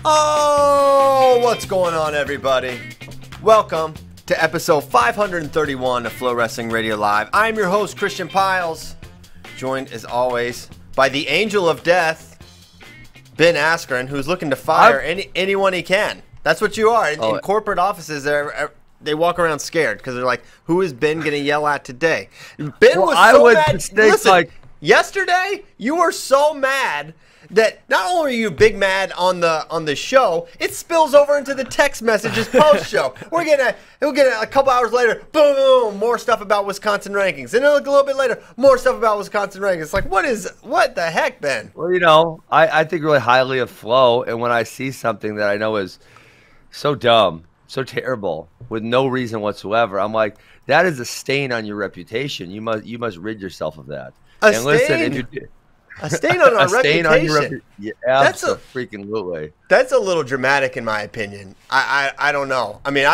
Oh, what's going on, everybody? Welcome to episode 531 of FloWrestling Radio Live. I'm your host, Christian Piles, joined as always by the Angel of Death, Ben Askren, who's looking to fire anyone he can. That's what you are. In corporate offices, they walk around scared because they're like, who is Ben going to yell at today? Ben was so mad. Listen, yesterday, you were so mad that not only are you big mad on the show, it spills over into the text messages post show. We'll get a couple hours later, boom, more stuff about Wisconsin rankings, and then a little bit later, more stuff about Wisconsin rankings. It's like, what the heck, Ben? Well, you know, I think really highly of Flo, and when I see something that I know is so dumb, so terrible, with no reason whatsoever, I'm like, that is a stain on your reputation. You must rid yourself of that. A stain on our reputation. Yeah, absolutely. That's a little dramatic in my opinion. I don't know. I mean,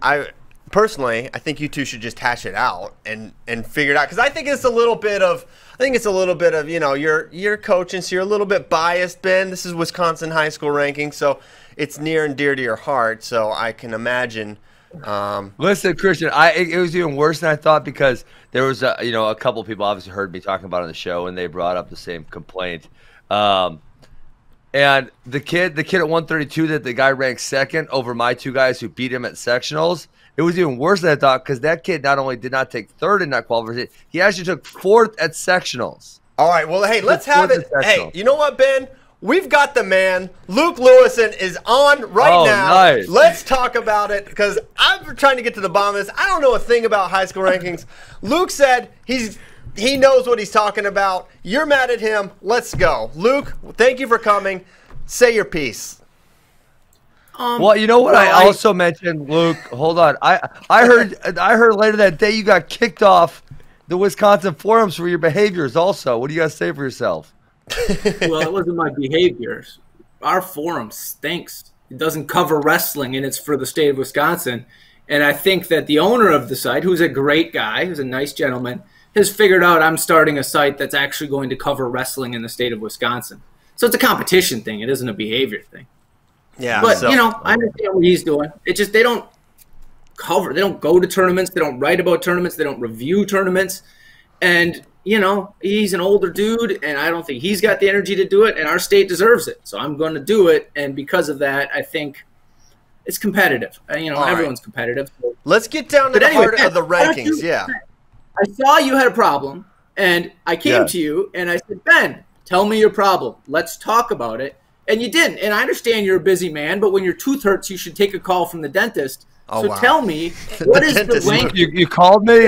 I personally, I think you two should just hash it out and figure it out, because I think it's a little bit of you know, you're coaching, so you're a little bit biased, Ben. This is Wisconsin high school ranking, so it's near and dear to your heart. So I can imagine. Listen, Christian, it was even worse than I thought, because there was a couple of people obviously heard me talking about it on the show, and they brought up the same complaint. And the kid at 132 that the guy ranked second over my two guys who beat him at sectionals, it was even worse than I thought, because that kid not only did not take third in that qualification, he actually took fourth at sectionals. All right, well, hey, let's have it. Hey, you know what, Ben? We've got the man. Luke Lewison is on right now. Nice. Let's talk about it, because I'm trying to get to the bottom of this. I don't know a thing about high school rankings. Luke said he knows what he's talking about. You're mad at him. Let's go. Luke, thank you for coming. Say your piece. Well, you know what I also mentioned, Luke? Hold on. I heard later that day you got kicked off the Wisconsin forums for your behaviors also. What do you guys say for yourself? Well, it wasn't my behaviors. Our forum stinks. It doesn't cover wrestling, and it's for the state of Wisconsin. And I think that the owner of the site, who's a great guy, who's a nice gentleman, has figured out I'm starting a site that's actually going to cover wrestling in the state of Wisconsin. So it's a competition thing. It isn't a behavior thing. Yeah. But, I understand what he's doing. It's just they don't cover. They don't go to tournaments. They don't write about tournaments. They don't review tournaments. And he's an older dude, and I don't think he's got the energy to do it, and our state deserves it. So I'm going to do it, and because of that, I think it's competitive. Everyone's competitive. So. Let's get down to the heart of the rankings, yeah. I saw you had a problem, and I came to you, and I said, Ben, tell me your problem. Let's talk about it. And you didn't, and I understand you're a busy man, but when your tooth hurts, you should take a call from the dentist. Tell me, what is the rank? You called me?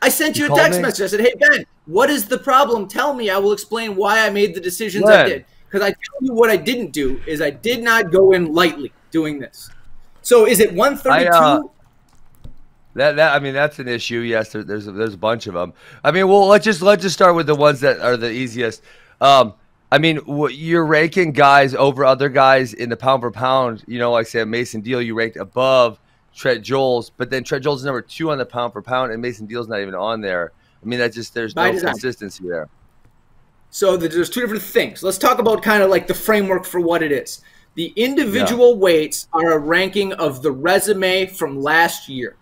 I sent you a text message. I said, hey, Ben, what is the problem? Tell me. I will explain why I made the decisions I did. Because I tell you what I didn't do is I did not go in lightly doing this. So is it 132? That's an issue. Yes, there's a bunch of them. Let's just start with the ones that are the easiest. You're ranking guys over other guys in the pound for pound. Like say Mason Deal, you ranked above Trent Joles, but then Trent Joles is number 2 on the pound for pound, and Mason Deal's not even on there. There's no consistency there. So there's two different things. Let's talk about kind of like the framework for what it is. The individual weights are a ranking of the resume from last year,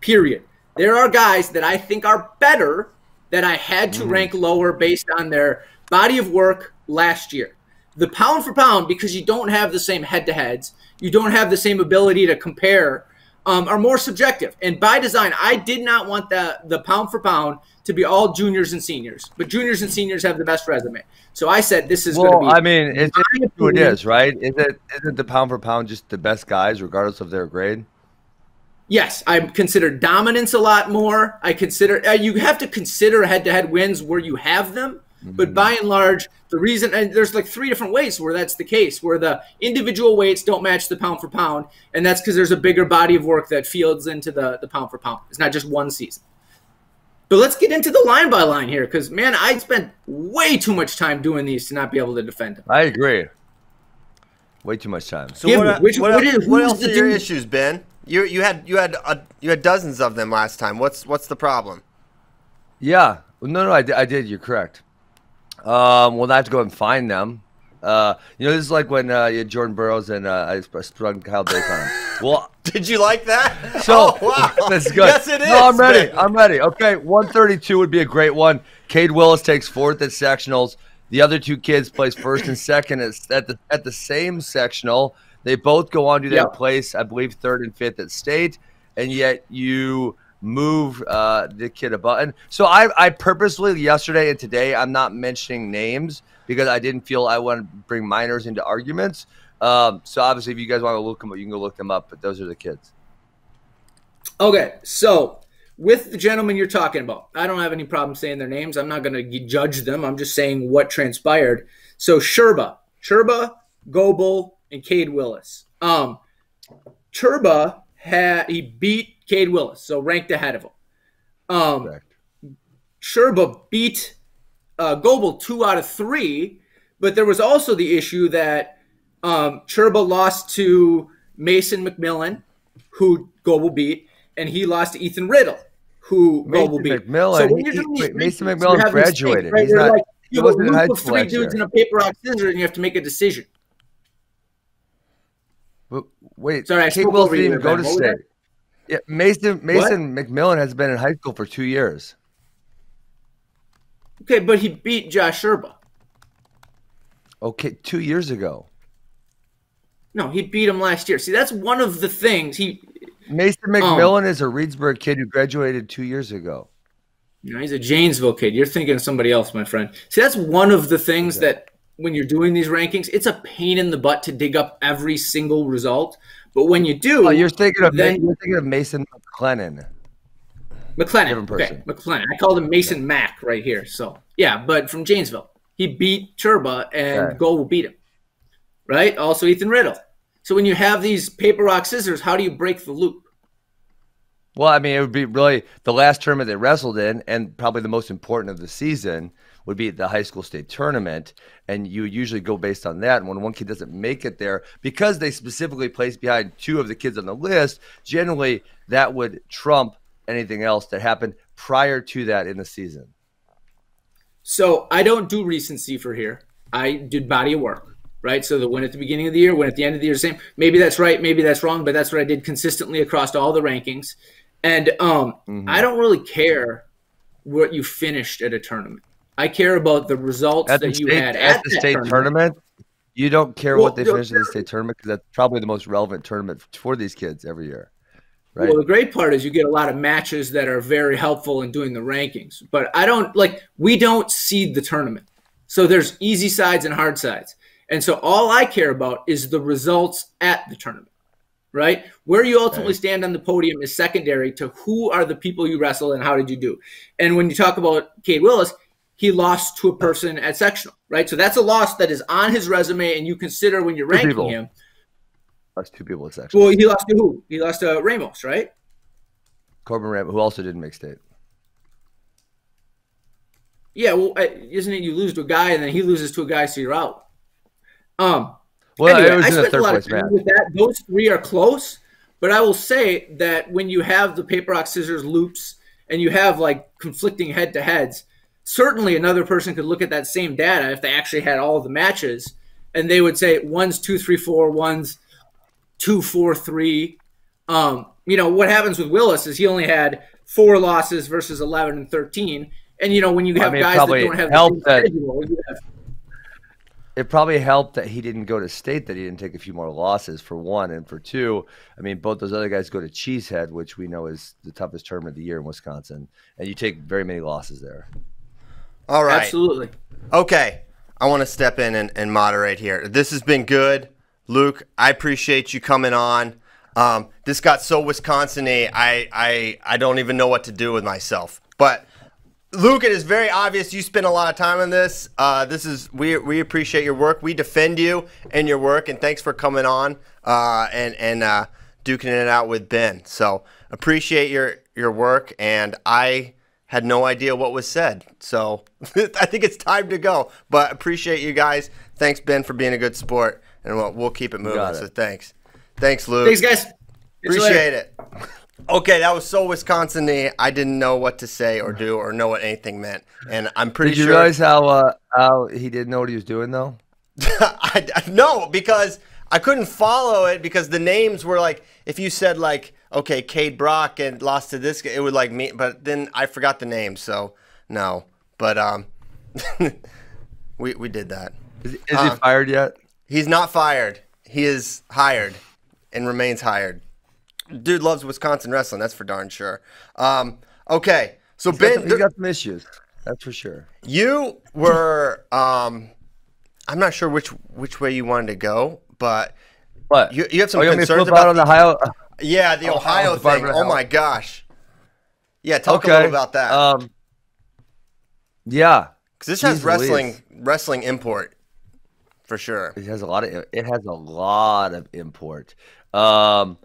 period. There are guys that I think are better that I had to rank lower based on their body of work last year. The pound for pound, because you don't have the same head-to-heads, you don't have the same ability to compare, are more subjective. And by design, I did not want the pound for pound to be all juniors and seniors. But juniors and seniors have the best resume. So I said this is going to be... it's who it is, right? Isn't the pound for pound just the best guys, regardless of their grade? Yes, I consider dominance a lot more. I consider you have to consider head-to-head wins where you have them. But by and large, the reason, and there's like 3 different ways where that's the case, where the individual weights don't match the pound for pound, and that's because there's a bigger body of work that fields into the pound for pound. It's not just one season. But let's get into the line by line here, because, man, I spent way too much time doing these to not be able to defend them. I agree. Way too much time. So what else are your issues, Ben? You had dozens of them last time. What's the problem? Yeah. No, I did. You're correct. We'll have to go and find them. This is like when you had Jordan Burroughs and I sprung Kyle Drake on him. Well, did you like that? So wow, that's good. Yes, it is. No, I'm ready. I'm ready. Okay, 132 would be a great one. Cade Willis takes fourth at sectionals. The other two kids place first and second at the same sectional. They both go on to their place, I believe, third and fifth at state, and yet you move the kid a button. So I purposely yesterday and today I'm not mentioning names because I didn't feel I want to bring minors into arguments. So obviously, if you guys want to look them up, you can go look them up. But those are the kids. Okay, so with the gentleman you're talking about, I don't have any problem saying their names. I'm not going to judge them. I'm just saying what transpired. So Sherba, Goebel, and Cade Willis. Sherba he beat Cade Willis, so ranked ahead of him. Correct. Sherba beat Goebel 2 out of 3, but there was also the issue that Sherba lost to Mason McMillan, who Goebel beat, and he lost to Ethan Riddle, who Goebel beat. McMillan, So Mason McMillan graduated. Right? He's not. Like, He wasn't in high of school 3 last dudes year. in a paper, rock, scissors, and you have to make a decision. But wait, Sorry, I Cade spoke Willis over didn't you even go to again. What was state. Yeah, Mason McMillan has been in high school for 2 years. Okay, but he beat Josh Sherba. Okay, 2 years ago. No, he beat him last year. See, that's one of the things Mason McMillan is a Reedsburg kid who graduated 2 years ago. he's a Janesville kid. You're thinking of somebody else, my friend. See, that's one of the things that when you're doing these rankings, it's a pain in the butt to dig up every single result. But when you do, you're thinking of Mason McLennan. McLennan. Okay, McLennan. I called him Mason Mack right here. So yeah, but from Janesville, he beat Sherba and Goebel beat him. Right. Also Ethan Riddle. So when you have these paper, rock, scissors, how do you break the loop? Well, I mean, it would be really the last tournament they wrestled in, and probably the most important of the season would be the high school state tournament. And you usually go based on that. And when one kid doesn't make it there, because they specifically placed behind 2 of the kids on the list, generally that would trump anything else that happened prior to that in the season. So I don't do recency for here. I did body of work. Right, so the win at the beginning of the year, win at the end of the year, same. Maybe that's right, maybe that's wrong, but that's what I did consistently across all the rankings. And I don't really care what you finished at a tournament. I care about the results that you had at the state tournament. You don't care what they finished at the state tournament because that's probably the most relevant tournament for these kids every year. Right? Well, the great part is you get a lot of matches that are very helpful in doing the rankings. But we don't seed the tournament. So there's easy sides and hard sides. And so all I care about is the results at the tournament, right? Where you ultimately stand on the podium is secondary to who are the people you wrestle and how did you do. And when you talk about Cade Willis, he lost to a person at sectional, right? So that's a loss that is on his resume, and you consider when you're ranking him. Lost 2 people at sectional. Well, he lost to who? He lost to Ramos, right? Corbin Ramos, who also didn't make state. Yeah, well, isn't it you lose to a guy and then he loses to a guy, so you're out. Well, anyway, it was I in spent the third a lot place of time match. with that. Those 3 are close, but I will say that when you have the paper, rock, scissors loops and you have like conflicting head-to-heads, certainly another person could look at that same data if they actually had all of the matches, and they would say one's 2-3-4, one's 2-4-3. What happens with Willis is he only had 4 losses versus 11 and 13, and when you have guys that don't have the same schedule, you have. It probably helped that he didn't go to state, that he didn't take a few more losses, for one. And for two, I mean, both those other guys go to Cheesehead, which we know is the toughest tournament of the year in Wisconsin. And you take very many losses there. All right. Absolutely. Okay. I want to step in and moderate here. This has been good. Luke, I appreciate you coming on. This got so Wisconsin-y, I don't even know what to do with myself. But Luke, it is very obvious you spend a lot of time on this. We appreciate your work. We defend you and your work, and thanks for coming on and duking it out with Ben. So appreciate your work, and I had no idea what was said. So I think it's time to go. But appreciate you guys. Thanks, Ben, for being a good sport, and we'll keep it moving. So thanks, Luke. Thanks, guys. Appreciate it. Okay, that was so Wisconsin-y. I didn't know what to say or do or know what anything meant, and I'm pretty sure. Did you realize how he didn't know what he was doing though? No, because I couldn't follow it because the names were like, if you said like, okay, Cade Brock and lost to this guy, it would like me, but then I forgot the name, so no. But we did that. Is he fired yet? He's not fired. He is hired and remains hired. Dude loves Wisconsin wrestling, that's for darn sure. Okay, so Ben, he got some issues, that's for sure. You were I'm not sure which way you wanted to go, but what? You have some you concerns about on the Ohio. Yeah, the Ohio thing. Oh my gosh. Yeah, talk a little about that. Yeah, because this has wrestling import for sure. It has a lot of import. So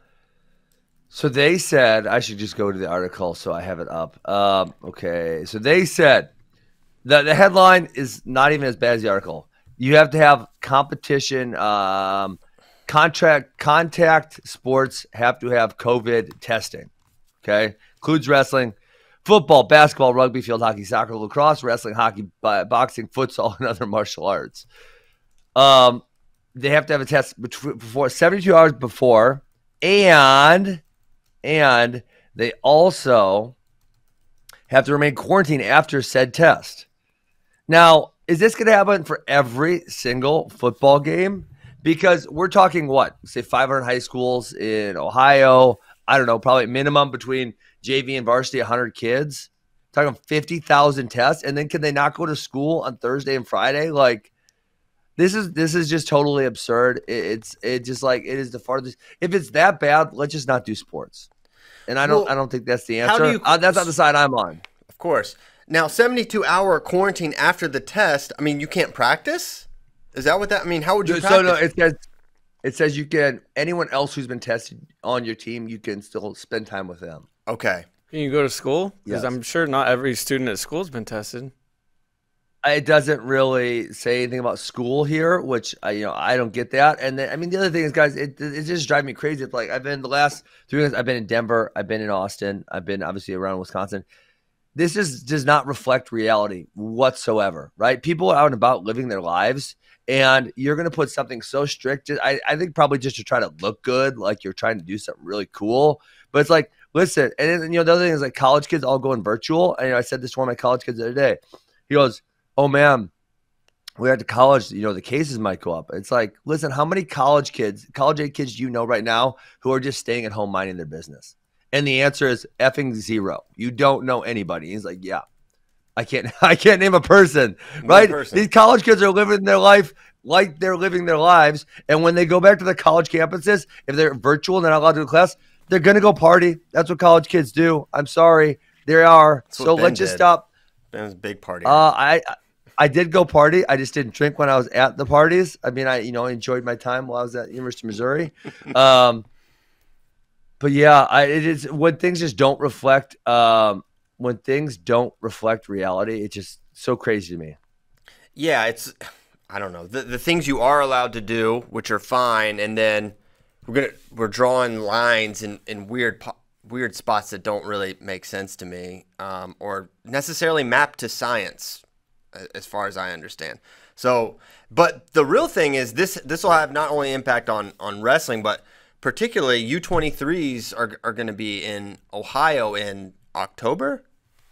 they said I should just go to the article so I have it up. Okay, so they said the headline is not even as bad as the article. You have to have competition. Contact sports have to have COVID testing. Okay, includes wrestling, football, basketball, rugby, field hockey, soccer, lacrosse, wrestling, hockey, boxing, futsal, and other martial arts. They have to have a test before 72 hours before, and they also have to remain quarantined after said test. Now, is this going to happen for every single football game? Because we're talking say 500 high schools in Ohio. I don't know, probably minimum between JV and varsity, 100 kids. Talking 50,000 tests, and then can they not go to school on Thursday and Friday? Like, this is just totally absurd. It is the farthest. If it's that bad, let's just not do sports. And I don't think that's the answer. That's not the side I'm on. Of course. Now, 72-hour quarantine after the test. I mean, you can't practice. Is that what that? I mean, how would you practice? So no, it says you can. Anyone else who's been tested on your team, you can still spend time with them. Okay. Can you go to school? Because Yes. I'm sure not every student at school has been tested. It doesn't really say anything about school here, which I don't get that. And then, I mean, the other thing is, guys, it just drives me crazy. It's like I've been the last 3 years. I've been in Denver. I've been in Austin. I've been obviously around Wisconsin. This does not reflect reality whatsoever, right? People are out and about living their lives, and you're going to put something so strict. I think probably just to try to look good, like you're trying to do something really cool. But it's like, listen, and then, the other thing is like college kids all going virtual. And I said this to one of my college kids the other day. He goes, "Oh man, we're at the college, the cases might go up." It's like, listen, how many college age kids do you know right now who are just staying at home minding their business? And the answer is effing zero. You don't know anybody. He's like, yeah, I can't name a person, right? These college kids are living their life like they're living their lives. And when they go back to the college campuses, if they're virtual and they're not allowed to go to class, they're going to go party. That's what college kids do. I'm sorry. They are. So let's just stop. Ben's a big party. I did go party. I just didn't drink when I was at the parties. I mean, I enjoyed my time while I was at University of Missouri. But yeah, it is when things just don't reflect. When things don't reflect reality, it's just so crazy to me. Yeah, I don't know the things you are allowed to do, which are fine, and then we're drawing lines in weird spots that don't really make sense to me, or necessarily map to science, as far as I understand. So, but the real thing is this will have not only impact on wrestling, but particularly U23s are going to be in Ohio in October,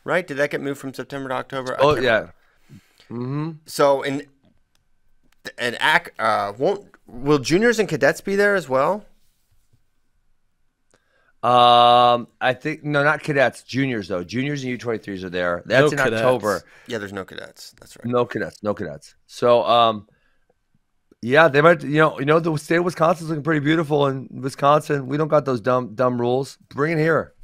right? Did that get moved from September to October? Oh yeah. Mm-hmm. So will juniors and cadets be there as well? I think not cadets, juniors though. Juniors and U23s are there. That's in October. Yeah, there's no cadets. That's right. No cadets. So yeah, they might. The state of Wisconsin's looking pretty beautiful. In Wisconsin, we don't got those dumb rules. Bring it here.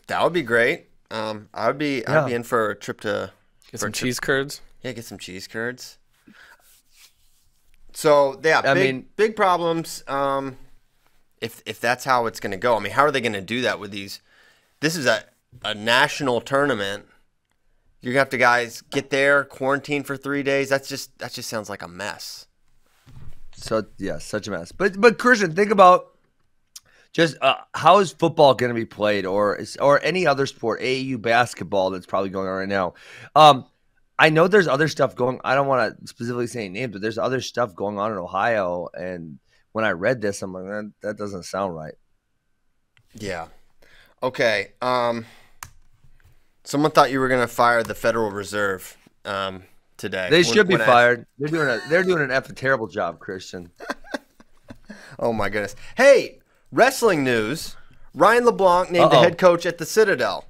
That would be great. I'd be in for a trip to get some cheese curds. Yeah, get some cheese curds. So yeah, big problems. If that's how it's going to go, I mean, how are they going to do that with these? This is a national tournament. You're gonna have to guys get there, quarantine for 3 days. That just sounds like a mess. So yeah, such a mess. But Christian, think about just how is football going to be played, or any other sport, AAU basketball that's probably going on right now. I know there's other stuff going. I don't want to specifically say names, but there's other stuff going on in Ohio. And when I read this, I'm like, that doesn't sound right. Yeah. Okay. Someone thought you were going to fire the Federal Reserve today. They should be fired. They're doing an terrible job, Christian. Oh my goodness. Hey, wrestling news. Ryan LeBlanc named the head coach at the Citadel.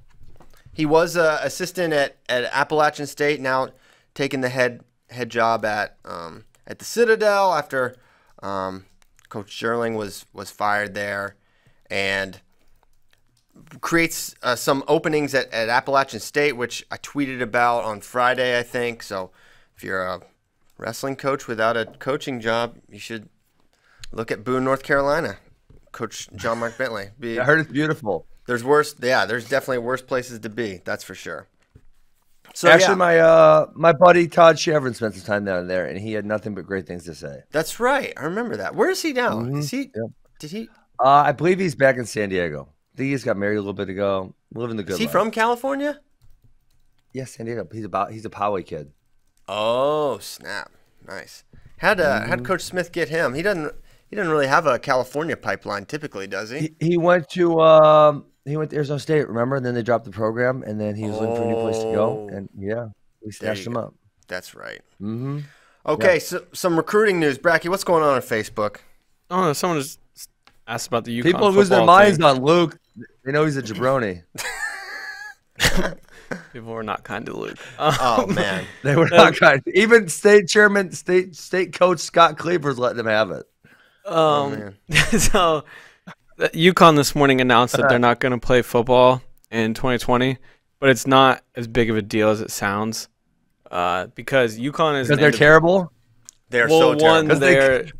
He was an assistant at Appalachian State, now taking the head job at the Citadel after Coach Sherling was fired there, and creates some openings at Appalachian State, which I tweeted about on Friday, I think. So if you're a wrestling coach without a coaching job, you should look at Boone, North Carolina. Coach John Mark Bentley. I heard it's beautiful. There's worse. Yeah, there's definitely worse places to be. That's for sure. So actually, my buddy Todd Chevron spent some time down there, and he had nothing but great things to say. That's right. I remember that. Where is he now? Mm-hmm. Is he? Yeah. Did he? I believe he's back in San Diego. I think he just got married a little bit ago. Living the good life. Is he from California? Yes, San Diego. He's a Poway kid. Oh snap! Nice. How'd Coach Smith get him? He doesn't really have a California pipeline typically, does he? He went to Arizona State, remember? And then they dropped the program, and then he was looking for a new place to go. And yeah, we snatched him up. That's right. Mm-hmm. Okay, yeah. So some recruiting news, Bracky. What's going on Facebook? Oh, someone just asked about the UConn People lose their minds on Luke. They know he's a jabroni. People were not kind to Luke. Oh man, they were not kind. Even state coach Scott Cleaver's letting them have it. So UConn this morning announced that they're not going to play football in 2020, but it's not as big of a deal as it sounds, because UConn is they're terrible. They're so terrible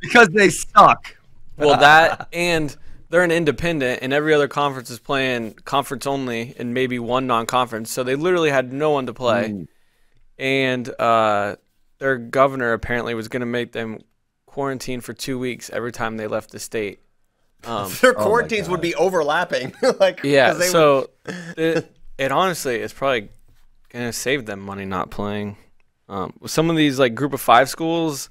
because they suck. Well, that and they're an independent, and every other conference is playing conference only, and maybe one non-conference. So they literally had no one to play, and their governor apparently was going to make them quarantine for 2 weeks every time they left the state. Their quarantines would be overlapping. It honestly is probably gonna save them money not playing. Some of these like group of 5 schools,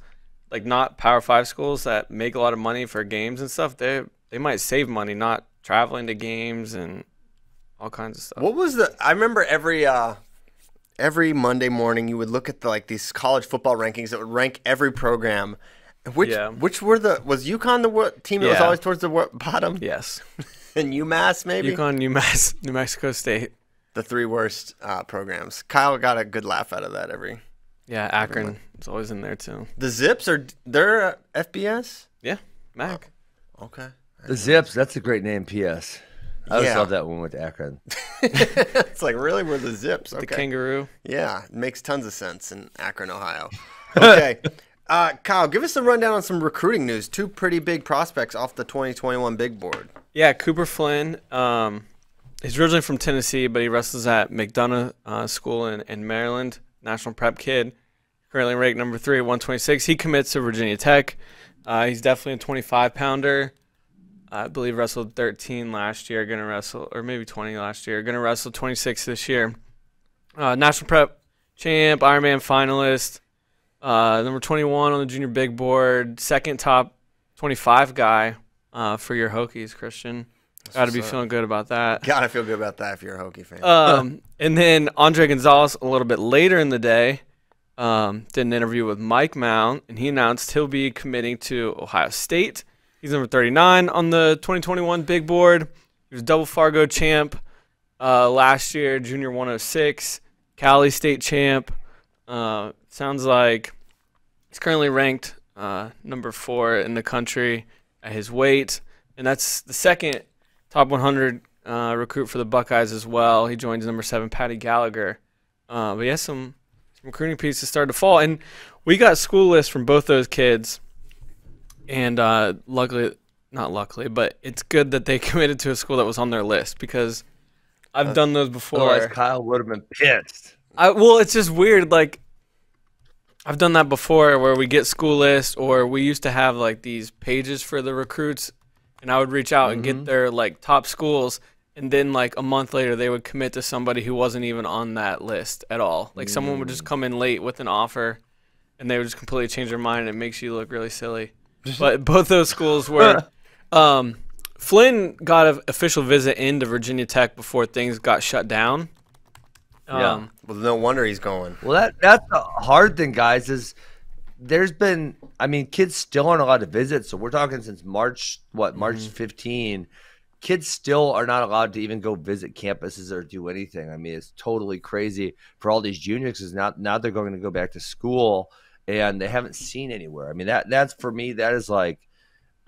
like not Power 5 schools that make a lot of money for games and stuff, they might save money not traveling to games and all kinds of stuff. What was I remember every Monday morning you would look at these college football rankings that would rank every program. Which was UConn the team that was always towards the bottom? Yes. And UMass maybe? UConn, UMass, New Mexico State. The 3 worst programs. Kyle got a good laugh out of that every. Yeah, Akron is always in there too. The Zips they're FBS? Yeah, MAC. Oh, okay. The Zips, that's a great name. P.S. I always love that one with Akron. It's like, really? We're the Zips. Okay. The kangaroo. Yeah, it makes tons of sense in Akron, Ohio. Okay. Kyle, give us a rundown on some recruiting news. 2 pretty big prospects off the 2021 big board. Yeah, Cooper Flynn. He's originally from Tennessee, but he wrestles at McDonough School in Maryland. National prep kid. Currently ranked number 3 at 126. He commits to Virginia Tech. He's definitely a 25-pounder. I believe wrestled 13 last year. Going to wrestle, or maybe 20 last year. Going to wrestle 26 this year. National prep champ, Ironman finalist. Number 21 on the junior big board, 2nd top 25 guy for your Hokies, Christian. Got to be feeling good about that. Got to feel good about that if you're a Hokie fan. And then Andre Gonzalez a little bit later in the day did an interview with Mike Mount, and he announced he'll be committing to Ohio State. He's number 39 on the 2021 big board. He was double Fargo champ last year, junior 106, Cali State champ. Sounds like he's currently ranked number 4 in the country at his weight, and that's the 2nd top 100 recruit for the Buckeyes as well. He joins number 7, Patty Gallagher. But yeah, some recruiting pieces started to fall, and we got school lists from both those kids. And not luckily, but it's good that they committed to a school that was on their list, because I've done those before. Otherwise, Kyle would have been pissed. Well, it's just weird. Like, I've done that before where we get school lists, or we used to have like these pages for the recruits, and I would reach out and get their like top schools, and then like a month later they would commit to somebody who wasn't even on that list at all. Like someone would just come in late with an offer, and they would just completely change their mind, and it makes you look really silly. But both those schools were Flynn got an official visit into Virginia Tech before things got shut down. Well, no wonder he's going. Well, that's the hard thing, guys, is there's been, I mean, kids still aren't allowed to visit. So we're talking since March 15. Kids still are not allowed to even go visit campuses or do anything. I mean, it's totally crazy for all these juniors because now they're going to go back to school and they haven't seen anywhere. I mean, that's for me, that is like,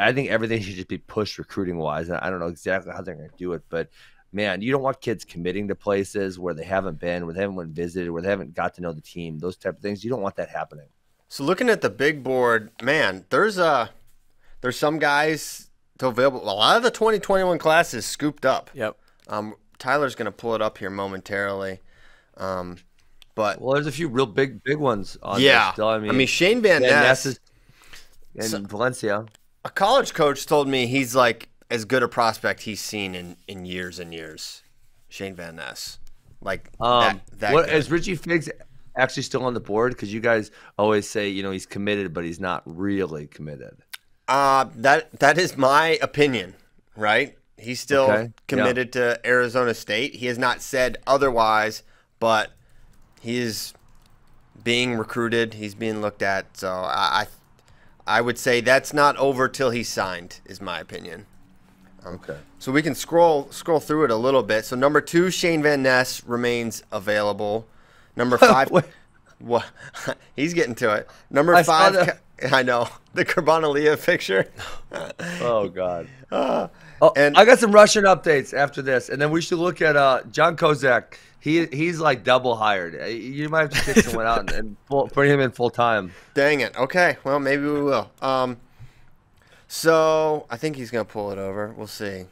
I think everything should just be pushed recruiting wise. I don't know exactly how they're going to do it, but man, you don't want kids committing to places where they haven't been, where they haven't visited, where they haven't got to know the team, those type of things. You don't want that happening. So looking at the big board, man, there's some guys available. A lot of the 2021 class is scooped up. Yep. Tyler's going to pull it up here momentarily. But there's a few real big ones on yeah. there still. I mean Shane Van Ness and Valencia. A college coach told me he's like as good a prospect he's seen in years and years. Shane Van Ness. That what good. Is Richie Figgs actually still on the board? Because you guys always say, he's committed, but he's not really committed. That is my opinion, right? He's still committed to Arizona State. He has not said otherwise, but he is being recruited. He's being looked at. So I would say that's not over till he's signed, is my opinion. Okay. So we can scroll through it a little bit. So number 2, Shane Van Ness remains available. Number 5, what? He's getting to it. Number 5, I know the Carbonalia picture. Oh God. And I got some Russian updates after this, and then we should look at John Kozak. He's like double hired. You might have to kick someone out and put him in full time. Dang it. Okay. Well, maybe we will. So I think he's gonna pull it over. We'll see.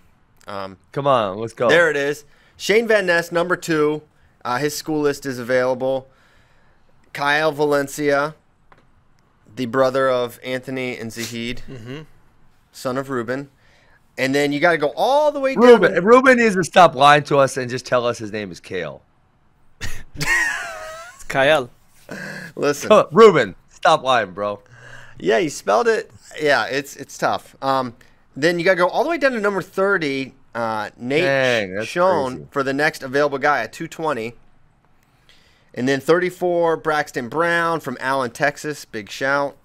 Come on, let's go. There it is. Shane Van Ness, number 2. His school list is available. Kyle Valencia, the brother of Anthony and Zahid, son of Ruben. And then you got to go all the way down. Ruben needs to stop lying to us and just tell us his name is Kale. It's Kyle. Listen. Ruben, stop lying, bro. Yeah, you spelled it. Yeah, it's tough. Then you got to go all the way down to number 30, Nate Schoen for the next available guy at 220. And then 34, Braxton Brown from Allen, Texas. Big shout.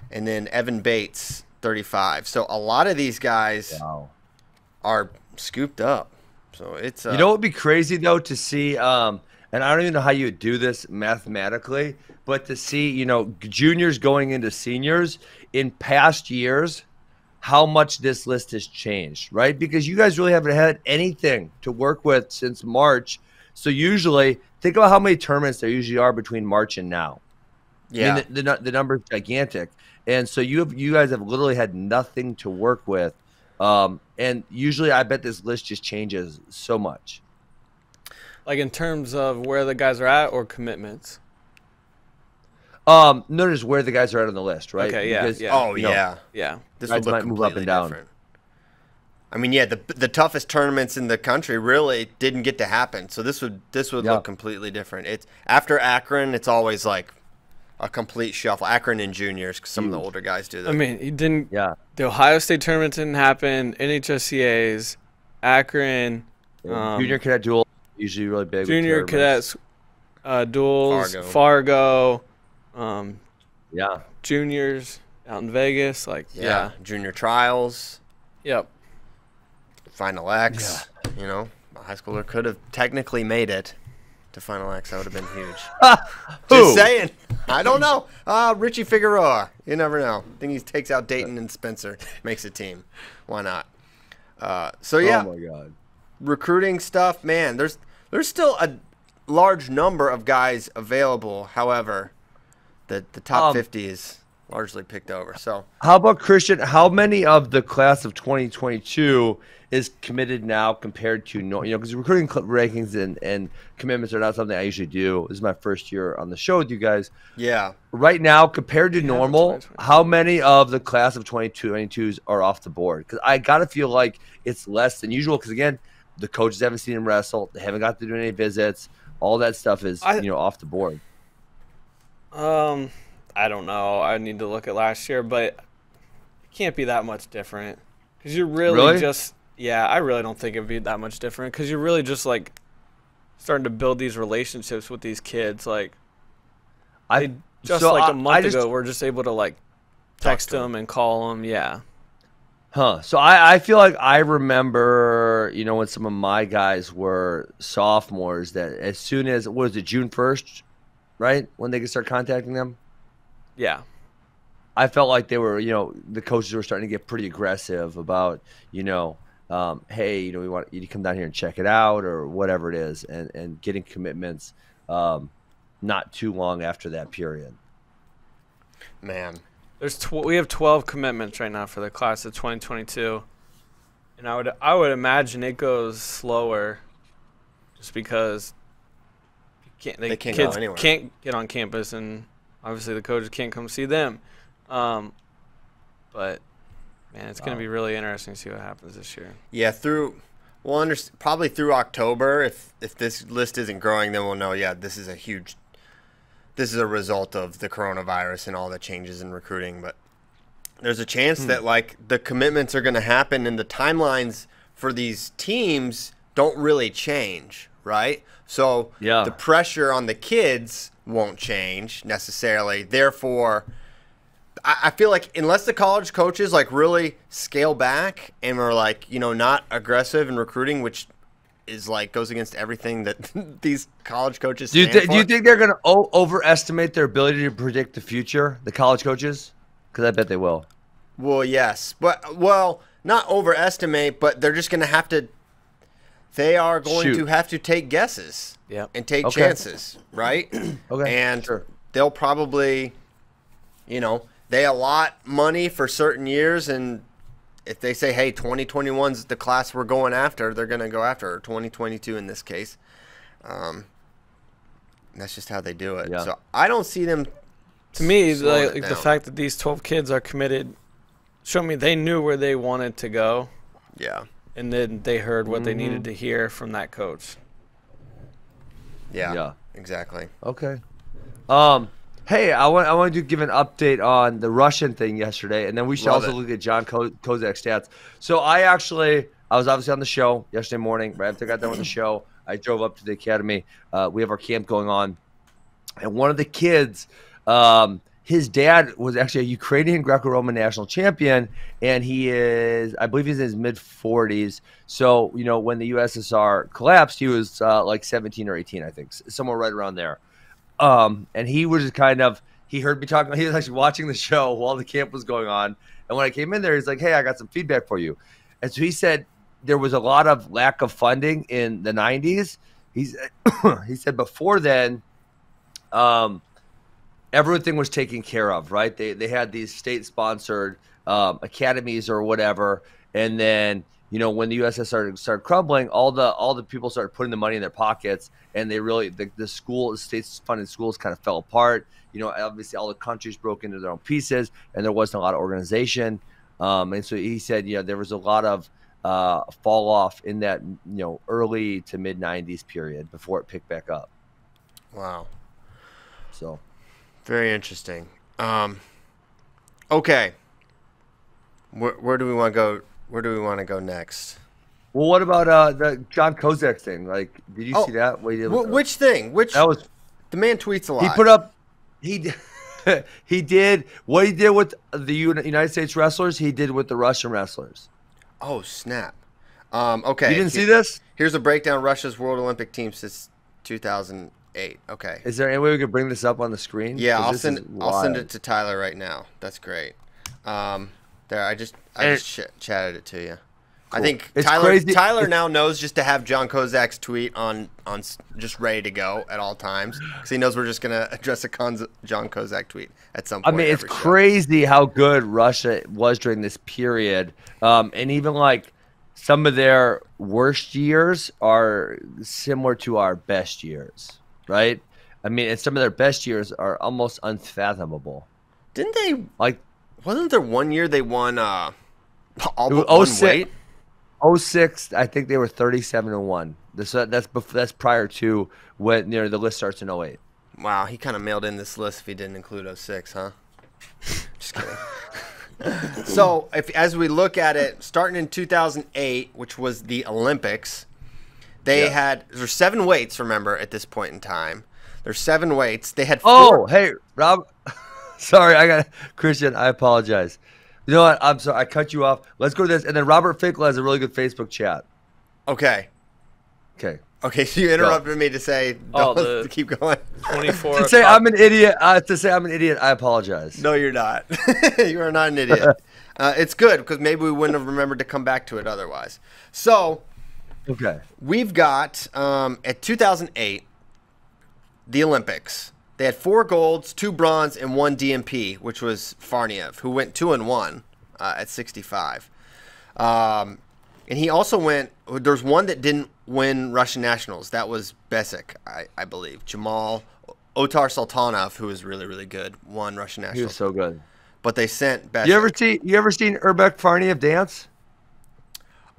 And then Evan Bates, 35. So a lot of these guys are scooped up. So it's you know what would be crazy though to see and I don't even know how you would do this mathematically, but to see, juniors going into seniors in past years, how much this list has changed, right? Because you guys really haven't had anything to work with since March. So usually, think about how many tournaments there usually are between March and now. Yeah, I mean, the number is gigantic, and so you guys have literally had nothing to work with, and usually I bet this list just changes so much. Like in terms of where the guys are at or commitments. No, just where the guys are at on the list, right? Okay, yeah, Because, yeah. yeah. This guys would look might move up and down. different. I mean, yeah, the toughest tournaments in the country really didn't get to happen. So this would look completely different. It's after Akron, it's always like a complete shuffle. Akron and juniors, 'cause some of the older guys do that. I mean, he didn't. Yeah. The Ohio State tournament didn't happen. NHSCA's, Akron, junior cadet duel usually really big. Junior cadets, duels, Fargo, juniors out in Vegas, junior trials. Yep. Final X, a high schooler could have technically made it to Final X. That would have been huge. Just saying. I don't know. Richie Figueroa. You never know. I think he takes out Dayton and Spencer, makes a team. Why not? Oh my God. Recruiting stuff, man. There's still a large number of guys available. However, the top 50 is largely picked over. So how about Christian? How many of the class of 2022 is committed now compared to because recruiting rankings and commitments are not something I usually do. This is my first year on the show with you guys. Yeah. Right now, compared to normal, how many of the class of 2022s are off the board? Because I gotta feel like it's less than usual. Because again, the coaches haven't seen him wrestle. They haven't got to do any visits. All that stuff is off the board. I don't know. I need to look at last year, but it can't be that much different because you're really just I really don't think it'd be that much different because you're really just like starting to build these relationships with these kids. Like a month ago, we're just able to like text them and call them. Yeah. Huh. So I feel like I remember, when some of my guys were sophomores that as soon as, what was it, June 1st, right? When they could start contacting them? Yeah. I felt like they were, the coaches were starting to get pretty aggressive about, hey, we want you to come down here and check it out or whatever it is and getting commitments not too long after that period. Man. We have 12 commitments right now for the class of 2022, and I would imagine it goes slower, just because they can't kids go anywhere. Can't get on campus, and obviously the coaches can't come see them. But man, it's going to be really interesting to see what happens this year. Yeah, probably through October. If this list isn't growing, then we'll know. Yeah, this is a result of the coronavirus and all the changes in recruiting. But there's a chance that like the commitments are going to happen and the timelines for these teams don't really change, right? So the pressure on the kids won't change necessarily. Therefore, I feel like unless the college coaches like really scale back and are like, not aggressive in recruiting, which is like goes against everything that these college coaches stand for. Do you think they're going to overestimate their ability to predict the future, the college coaches? Because I bet they will. Well, yes. But, not overestimate, but they're just going to have to – they are going to have to take guesses and take chances, right? Okay. And they'll probably, they allot money for certain years, and if they say, hey, 2021's the class we're going after, they're going to go after, or 2022 in this case. That's just how they do it. Yeah. So I don't see them. To me, the fact that these 12 kids are committed showed me they knew where they wanted to go. Yeah. And then they heard what they needed to hear from that coach. Yeah. Exactly. Okay. Hey, I wanted to give an update on the Russian thing yesterday, and then we should also look at John Kozak's stats. So I was obviously on the show yesterday morning. Right after I got done with the show, I drove up to the academy. We have our camp going on, and one of the kids, his dad was actually a Ukrainian Greco-Roman national champion, and I believe he's in his mid-40s. So, when the USSR collapsed, he was like 17 or 18, I think, somewhere right around there. And he was just he heard me talking. He was actually watching the show while the camp was going on. And when I came in there, he's like, hey, I got some feedback for you. And so he said there was a lot of lack of funding in the 90s. He said before then, everything was taken care of, right? They had these state-sponsored academies or whatever. And then, when the USSR started crumbling, all the people started putting the money in their pockets, and they really the state-funded schools kind of fell apart. Obviously all the countries broke into their own pieces, and there wasn't a lot of organization. And so he said, there was a lot of fall off in that early to mid 90s period before it picked back up. Wow. So very interesting. Okay. Where do we want to go? Where do we want to go next? Well, what about the John Kozak thing? Like, did you see that? Which thing? That was the man tweets a lot. He put up. He did what he did with the United States wrestlers. He did with the Russian wrestlers. Oh snap! Okay. You didn't see this? Here's a breakdown of Russia's World Olympic team since 2008. Okay. Is there any way we could bring this up on the screen? Yeah, I'll send it to Tyler right now. That's great. There, I just chatted it to you. Cool. I think Tyler now knows just to have John Kozak's tweet on just ready to go at all times, because he knows we're just gonna address a John Kozak tweet at some point. I mean, it's crazy how good Russia was during this period, and even like some of their worst years are similar to our best years, right? I mean, and some of their best years are almost unfathomable. Didn't they like? Wasn't there one year they won all but one weight? 06, I think they were 37-1. That's prior to when the list starts in 08. Wow, he kind of mailed in this list if he didn't include 06, huh? Just kidding. So, as we look at it, starting in 2008, which was the Olympics, there's 7 weights, remember, at this point in time. There's 7 weights. They had 4. Oh, hey, Rob. Sorry, Christian, I apologize. You know what? I'm sorry. I cut you off. Let's go to this. And then Robert Finkel has a really good Facebook chat. Okay. Okay, so you interrupted me to say to keep going. 24. To say I'm an idiot. I apologize. No, you're not. You are not an idiot. It's good because maybe we wouldn't have remembered to come back to it otherwise. So, okay, we've got at 2008, the Olympics. They had 4 golds, 2 bronze, and 1 DMP, which was Farniev, who went 2-1 at 65. And he also went. There's one that didn't win Russian nationals. That was Besic, I believe. Jamal Otar Sultanov, who was really, really good, won Russian nationals. He was so good. But they sent Besic. You ever seen Urbek Farniev dance?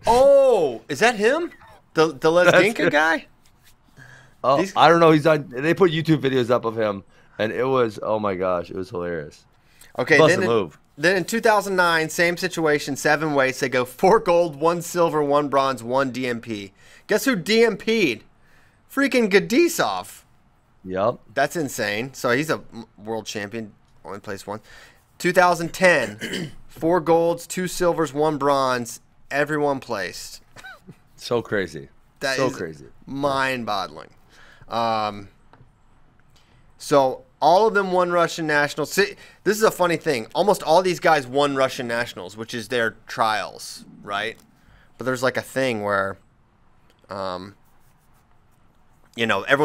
Oh, is that him? The Lesginka guy? Oh, I don't know. They put YouTube videos up of him, and it was, oh my gosh, it was hilarious. Okay, move. Then in 2009, same situation, 7 weights. They go 4 gold, 1 silver, 1 bronze, 1 DMP. Guess who DMP'd? Freaking Gadisov. Yep. That's insane. So he's a world champion, only placed 1. 2010, 4 golds, 2 silvers, 1 bronze, everyone placed. So crazy. That so is crazy. Mind-boggling. So all of them won Russian nationals. See, this is a funny thing. Almost all these guys won Russian nationals, which is their trials, right? But there's like a thing where, everyone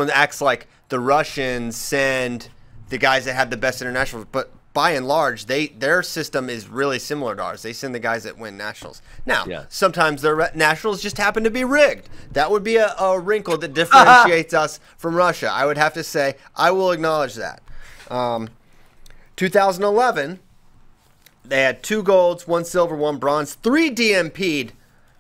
acts like the Russians send the guys that have the best internationals, but by and large, their system is really similar to ours. They send the guys that win nationals. Now, sometimes their nationals just happen to be rigged. That would be a wrinkle that differentiates us from Russia. I would have to say, I will acknowledge that. 2011, they had 2 golds, 1 silver, 1 bronze, 3 DMP'd.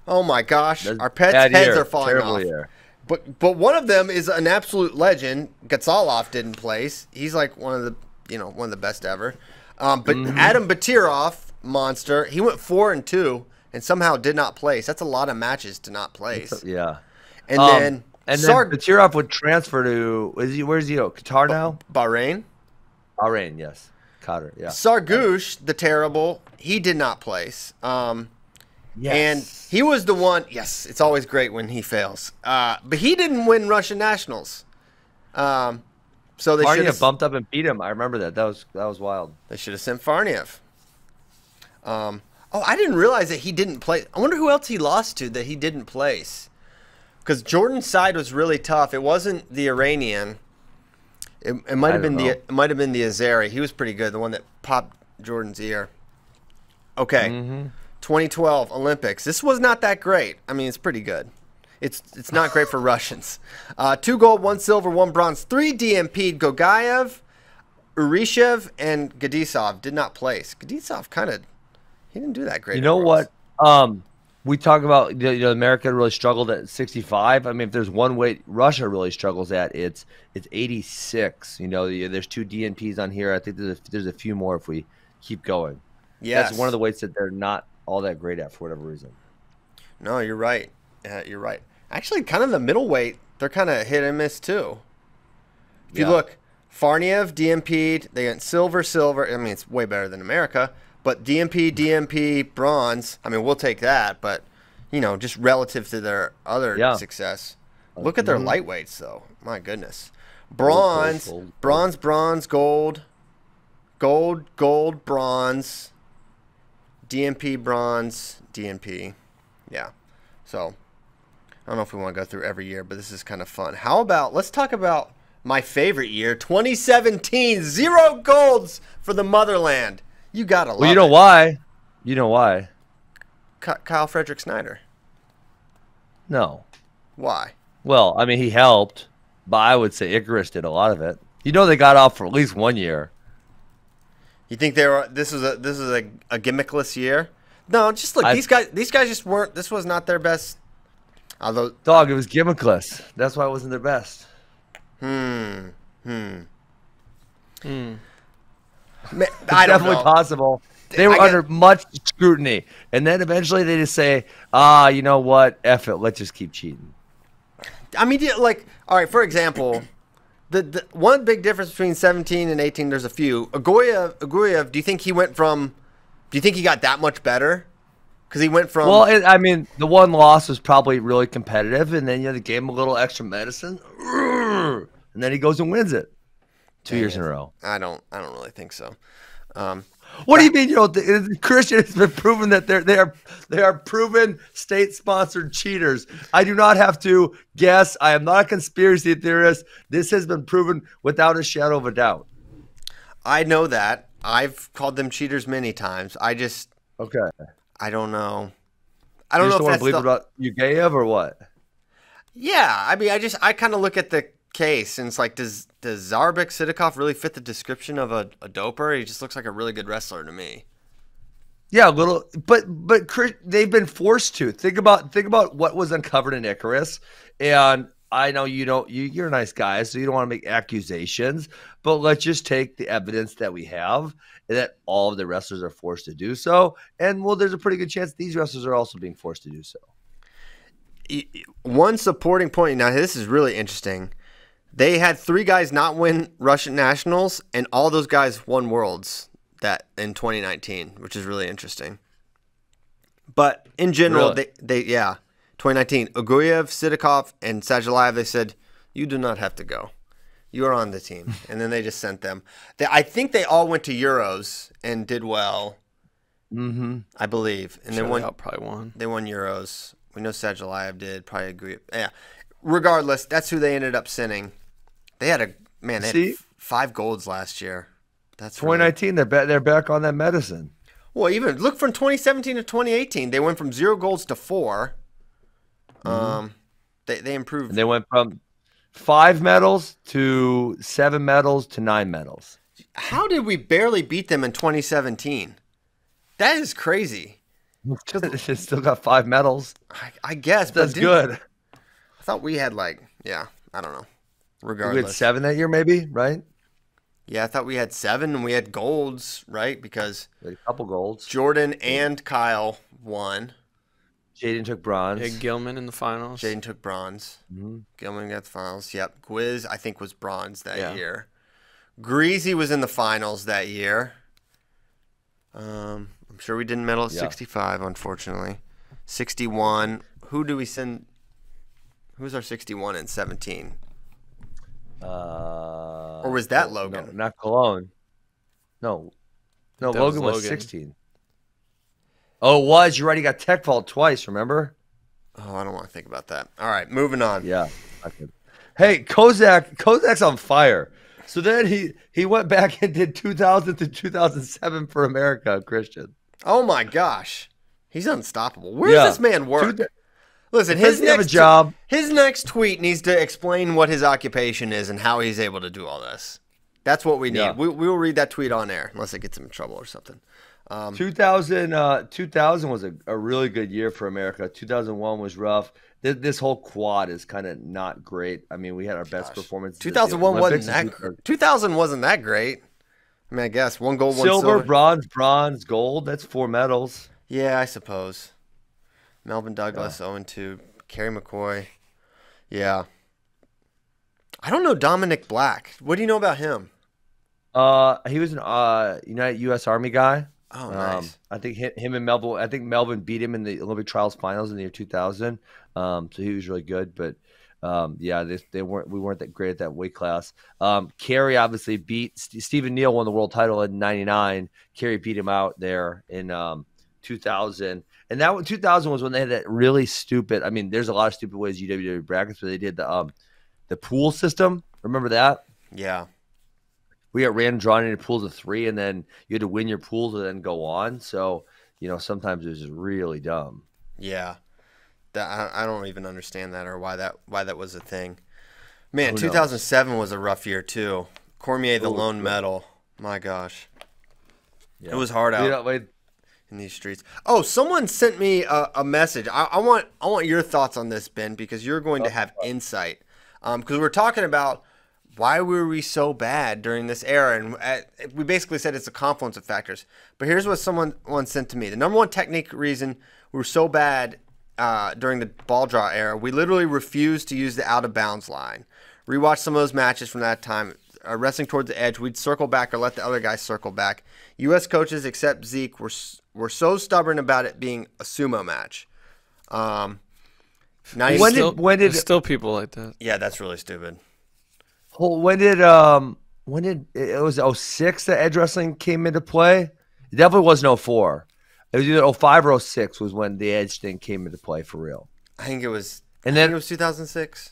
Oh my gosh, our pets' heads are falling off. Year. But one of them is an absolute legend. Gonzalez didn't place. He's like one of the best ever. But Adam Batirov, monster, he went 4-2 and somehow did not place. That's a lot of matches to not place. Yeah. And then Batirov would transfer to where's he? Qatar now? Bahrain, yes. Qatar, yeah. Sargush, the terrible, he did not place. Yes. And he was the one. Yes, it's always great when he fails. But he didn't win Russian nationals. So they should have bumped up and beat him. I remember that. That was wild. They should have sent Farniev. I didn't realize that he didn't play. I wonder who else he lost to that he didn't place. Because Jordan's side was really tough. It wasn't the Iranian. It might have been the Azeri. He was pretty good. The one that popped Jordan's ear. Okay. 2012 Olympics. This was not that great. I mean, it's pretty good. It's not great for Russians. 2 gold, 1 silver, 1 bronze, 3 DMP'd. Gogayev, Urishev, and Gadisov did not place. Gadisov he didn't do that great. You know what? We talk about America really struggled at 65. I mean, if there's one weight Russia really struggles at, it's 86. There's 2 DNPs on here. I think there's a few more if we keep going. Yes. That's one of the weights that they're not all that great at for whatever reason. No, you're right. You're right. Actually, kind of the middleweight, they're kind of hit and miss too. If you look, Farniev, DMP'd, they went silver. I mean, it's way better than America. But DMP, bronze. I mean, we'll take that. But, just relative to their other success. Look at their lightweights, though. My goodness. Bronze, bronze, gold, bronze, DMP, bronze, DMP. Yeah. So, I don't know if we want to go through every year, but this is kind of fun. How about, let's talk about my favorite year, 2017. 0 golds for the motherland. You got to love it. Well, you know why? Kyle Frederick Snyder. No. Why? Well, I mean, he helped, but I would say Icarus did a lot of it. They got off for at least 1 year. You think this was a gimmickless year? No, just look. These guys just weren't. This was not their best. Although, dog, it was gimmickless. That's why it wasn't their best. It's Definitely possible. They were under much scrutiny, and then eventually they just say, you know what? F it. Let's just keep cheating. I mean, like, all right. For example, the one big difference between 17 and 18. There's a few. Aguyev. Do you think he went from? Do you think he got that much better? Because he went from. Well, I mean, the one loss was probably really competitive, and then they gave him a little extra medicine, and then he goes and wins it 2 years in a row. I don't really think so. What do you mean? Christian has been proven that they are proven state-sponsored cheaters. I do not have to guess. I am not a conspiracy theorist. This has been proven without a shadow of a doubt. I know that. I've called them cheaters many times. I don't know. I don't know if want to believe about Ugayev or what? Yeah, I mean, I kind of look at the case and it's like, does Zarbek Sidikov really fit the description of a doper? He just looks like a really good wrestler to me. Yeah, a little, but they've been forced to think about what was uncovered in Icarus, and I know you're a nice guy, so you don't want to make accusations, but let's just take the evidence that we have, and that all of the wrestlers are forced to do so, and well, there's a pretty good chance these wrestlers are also being forced to do so. One supporting point. Now, this is really interesting. They had 3 guys not win Russian nationals, and all those guys won worlds that in 2019, which is really interesting. But in general, Really? they 2019, Aguyev, Sidikov, and Sajalayev, they said, you do not have to go. You are on the team. And then they just sent them. I think they all went to Euros and did well, I believe. And probably won. They won Euros. We know Sajalayev did. Probably agree. Yeah. Regardless, that's who they ended up sending. They had 5 golds last year. That's 2019. They're back on that medicine. Well, even look from 2017 to 2018. They went from 0 golds to 4. They improved. And they went from 5 medals to 7 medals to 9 medals. How did we barely beat them in 2017? That is crazy. They still got 5 medals. I guess. That's good. I thought we had I don't know. Regardless. We had 7 that year, maybe, right? Yeah, I thought we had 7 and we had golds, right? Because we had a couple golds. Jordan and Kyle won. Jaden took bronze. Yeah, Gilman in the finals. Jaden took bronze. Gilman got the finals. Yep. Gwiz, I think, was bronze that year. Greasy was in the finals that year. I'm sure we didn't medal at 65, unfortunately. 61. Who do we send? Who's our 61 in 17? Or was that Logan? No, not Cologne. No, Logan was 16. Oh, it was. You already got tech fault twice, remember? Oh, I don't want to think about that. All right, moving on. Yeah. Hey, Kozak's on fire. So then he went back and did 2000 to 2007 for America, Christian. Oh, my gosh. He's unstoppable. Where does this man work? Listen, his next tweet needs to explain what his occupation is and how he's able to do all this. That's what we need. Yeah. We will read that tweet on air, unless it gets him in trouble or something. 2000 was a really good year for America. 2001 was rough. This whole quad is kind of not great. I mean, we had our best performance. 2001 wasn't that great. I mean, I guess 1 gold, 1 silver. Bronze, gold. That's 4 medals. Yeah, I suppose. Melvin Douglas, 0-2. Kerry McCoy. Yeah. I don't know Dominic Black. What do you know about him? He was an United U.S. Army guy. Oh, nice. I think him and Melvin. I think Melvin beat him in the Olympic trials finals in the year 2000. So he was really good, but we weren't that great at that weight class. Kerry obviously beat Stephen Neal, won the world title in '99. Kerry beat him out there in 2000. And 2000 was when they had that really stupid. I mean, there's a lot of stupid ways UWW brackets, but they did the pool system. Remember that? Yeah. We got random drawn into pools of 3, and then you had to win your pool to then go on. So, sometimes it was just really dumb. Yeah. I don't even understand that or why that was a thing. Man, 2007 was a rough year too. Cormier, the lone medal. My gosh. Yeah. It was hard out. in these streets. Oh, someone sent me a message. I want your thoughts on this, Ben, because you're going to have insight. Because we're talking about why were we so bad during this era, and we basically said it's a confluence of factors. But here's what someone sent to me: the number one technique reason we were so bad during the ball draw era, we literally refused to use the out of bounds line. Rewatch some of those matches from that time. Wrestling towards the edge, we'd circle back or let the other guy circle back. U.S. coaches, except Zeke, were so stubborn about it being a sumo match. Now there's still people like that. Yeah, that's really stupid. When did it was 06 that edge wrestling came into play? It definitely wasn't 04. It was either 05 or 06 was when the edge thing came into play for real. I think it was. And then it was 2006.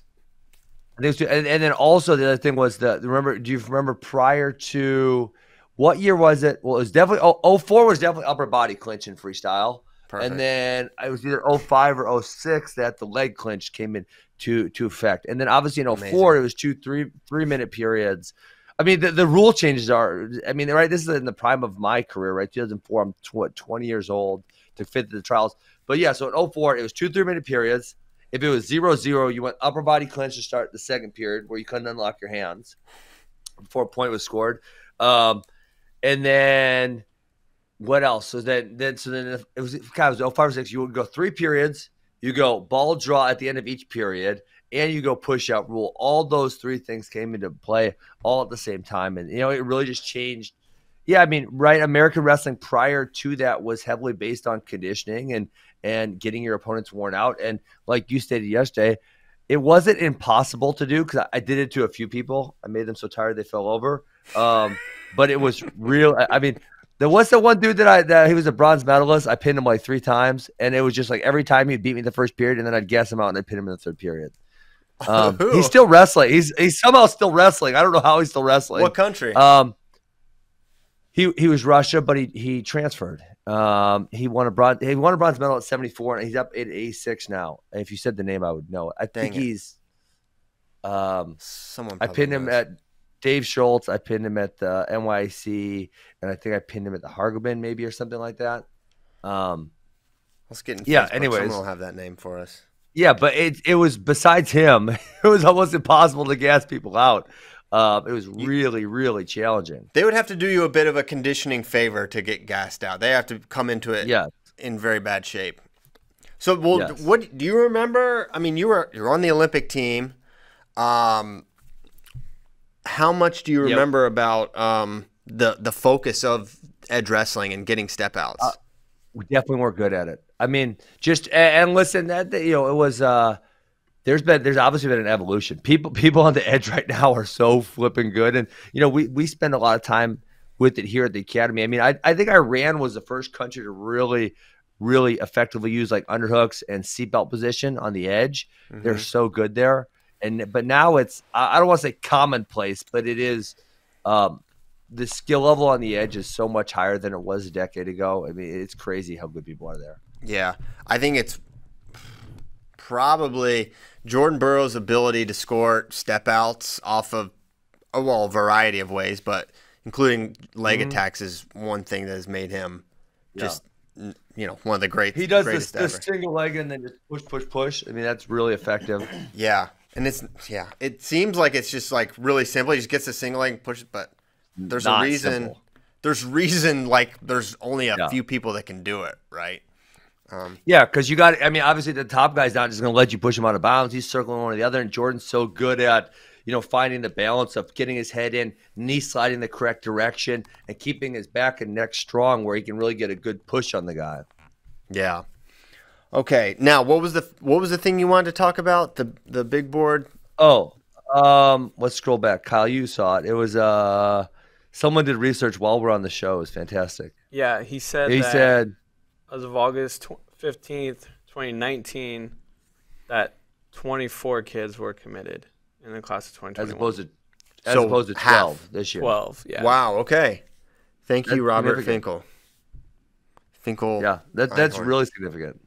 I think it was, and then also the other thing was do you remember prior to what year was it? Well, it was definitely 04 was definitely upper body clinch in freestyle. Perfect. And then it was either 05 or 06 that the leg clinch came in to effect. And then obviously in 04 it was 3-minute periods. I mean, the rule changes are, I mean, right, this is in the prime of my career, right? 2004, I'm 20 years old to fit the trials. But yeah, so in 04, it was 2 3-minute periods. If it was 0-0, you went upper body clinch to start the second period where you couldn't unlock your hands before a point was scored. And then what else? So then it was 05 or 06. You would go 3 periods. You go ball draw at the end of each period, and you go push out rule. All those 3 things came into play all at the same time, and it really just changed. Yeah, I mean, right? American wrestling prior to that was heavily based on conditioning and getting your opponents worn out. And like you stated yesterday, it wasn't impossible to do because I did it to a few people. I made them so tired they fell over. But it was real. I mean, there was the one dude that he was a bronze medalist. I pinned him like 3 times, and it was just like every time he'd beat me the first period, and then I'd gas him out and I'd pin him in the third period. He's still wrestling. He's somehow still wrestling. I don't know how he's still wrestling. What country? He was Russia, but he transferred. He won a bronze medal at 74, and he's up at 86 now. And if you said the name, I would know. I think he's someone. I pinned him at Dave Schultz. I pinned him at the NYC, and I think I pinned him at the Hargoben maybe or something like that. Let's get in. Yeah. Facebook. Anyways, Someone will have that name for us. Yeah, but it was besides him, it was almost impossible to gas people out. It was really, really challenging. They would have to do you a bit of a conditioning favor to get gassed out. They have to come into it in very bad shape. So, what do you remember? I mean, you're on the Olympic team. How much do you remember about the focus of edge wrestling and getting step outs? We definitely weren't good at it. I mean, and listen, that it was. There's obviously been an evolution. People on the edge right now are so flipping good, and we spend a lot of time with it here at the academy. I mean, I think Iran was the first country to really, really effectively use like underhooks and seatbelt position on the edge. Mm-hmm. They're so good there, but now it's I don't want to say commonplace, but it is. The skill level on the edge is so much higher than it was a decade ago. I mean, it's crazy how good people are there. Yeah, I think it's probably Jordan Burroughs' ability to score step outs off of a variety of ways, but including leg attacks is one thing that has made him just one of the great. He does this single leg and then just push. I mean, that's really effective. Yeah, and it seems like it's just like really simple. He just gets a single leg and pushes, but there's a reason. Simple. There's like there's only a few people that can do it, right? Yeah, because you got. I mean, obviously the top guy's not just going to let you push him out of bounds. He's circling one or the other, and Jordan's so good at finding the balance of getting his head in, knee sliding the correct direction, and keeping his back and neck strong, where he can really get a good push on the guy. Yeah. Okay. Now, what was the thing you wanted to talk about? The big board. Oh, let's scroll back. Kyle, you saw it. It was someone did research while we're on the show. It was fantastic. Yeah, he said as of August 15th, 2019, that 24 kids were committed in the class of 2021. As opposed to 12 this year. 12, yeah. Wow, okay. Thank you, Robert Finkel. Yeah, that's really significant.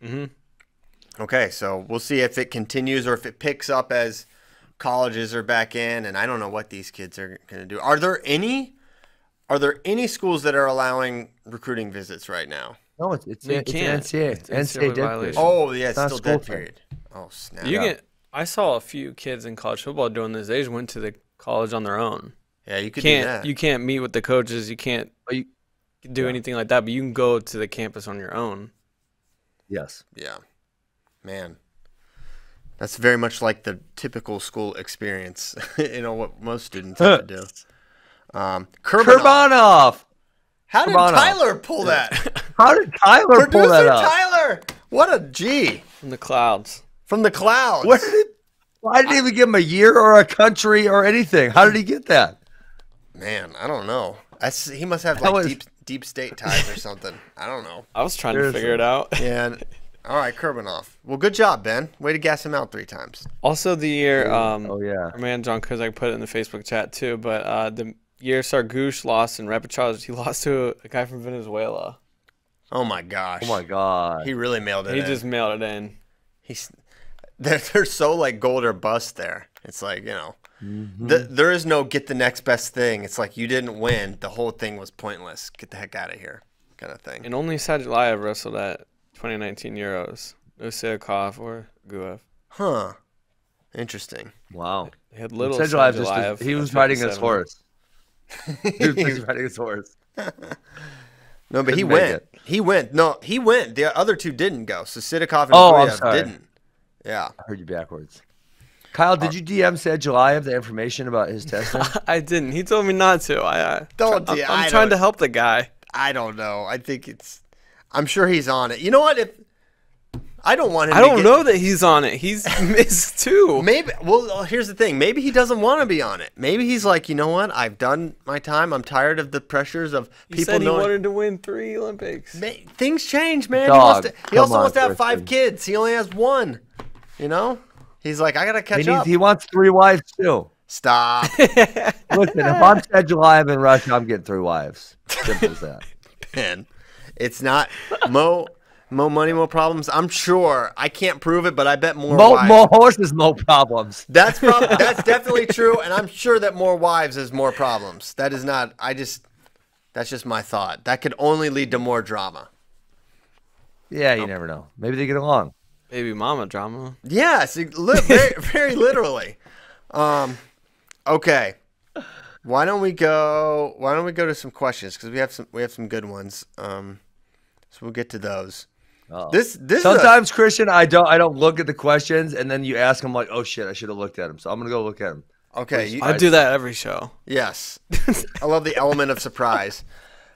Mm-hmm. Okay, so we'll see if it continues or if it picks up as colleges are back in, and I don't know what these kids are going to do. Are there any Are there any schools that are allowing recruiting visits right now? No, it's You an can't. NCAA. It's NCAA dead violation. period. Oh, yeah, it's not still school dead thing. period. Oh, snap. You can. I saw a few kids in college football during this age went to the college on their own. Yeah, you could do that. You can't meet with the coaches. You can't do anything like that. But you can go to the campus on your own. Yes. Yeah. Man. That's very much like the typical school experience. What most students have to do. Kurbanov. How did Kurbanov. Tyler pull that? How did Tyler pull that Producer up? Tyler. What a G. From the clouds. From the clouds. Why didn't he even give him a year or a country or anything? How did he get that? Man, I don't know. He must have deep state ties or something. I don't know. I was trying to figure it out. Yeah. All right, Kurbanov. Well, good job, Ben. Way to gas him out 3 times. Also, the year. Oh yeah. Our man John Kozak put it in the Facebook chat too. But the year Sargouche lost in repechage, he lost to a guy from Venezuela. Oh my gosh. Oh my God. He really mailed it. He in. just mailed it in. They're so like gold or bust there. It's like, there is no get the next best thing. It's like you didn't win. The whole thing was pointless. Get the heck out of here kind of thing. And only Sadulayev wrestled at 2019 Euros. No Sedakov or Guev. Huh. Interesting. Wow. They had little Sadulayev Sadulayev. he was riding his horse. He was riding his horse. No, but he Couldn't make went. it. He went. No, he went. The other 2 didn't go. So Sidakov and I'm Guev sorry. didn't. Yeah. I heard you backwards. Kyle, did you DM Sadulayev the information about his testing? I didn't. He told me not to. I'm trying to help the guy. I don't know. I think I'm sure he's on it. You know what? I don't want him I don't know that he's on it. He's missed 2. Maybe. Well, here's the thing. Maybe he doesn't want to be on it. Maybe he's like, you know what? I've done my time. I'm tired of the pressures of people He said he knowing. wanted to win 3 Olympics. Things change, man. Dog, he also come wants to on, have 5 Christian. kids. He only has 1. He's like, I gotta catch up. He wants 3 wives too. Stop. Listen, if I'm Sadulayev in Russia, I'm getting 3 wives. Simple as that. Man, it's not Mo money, Mo problems. I'm sure. I can't prove it, but I bet more wives. More horses, no problems. That's definitely true, and I'm sure that more wives is more problems. That is not. That's just my thought. That could only lead to more drama. Yeah, you never know. Maybe they get along. Baby mama drama. Yes, very, very literally. Okay. Why don't we go to some questions, because we have some good ones. So we'll get to those. Oh. This Sometimes, Christian, I don't look at the questions, and then you ask them like, oh shit, I should have looked at them. So I'm gonna go look at them. okay. I do that every show. Yes. I love the element of surprise.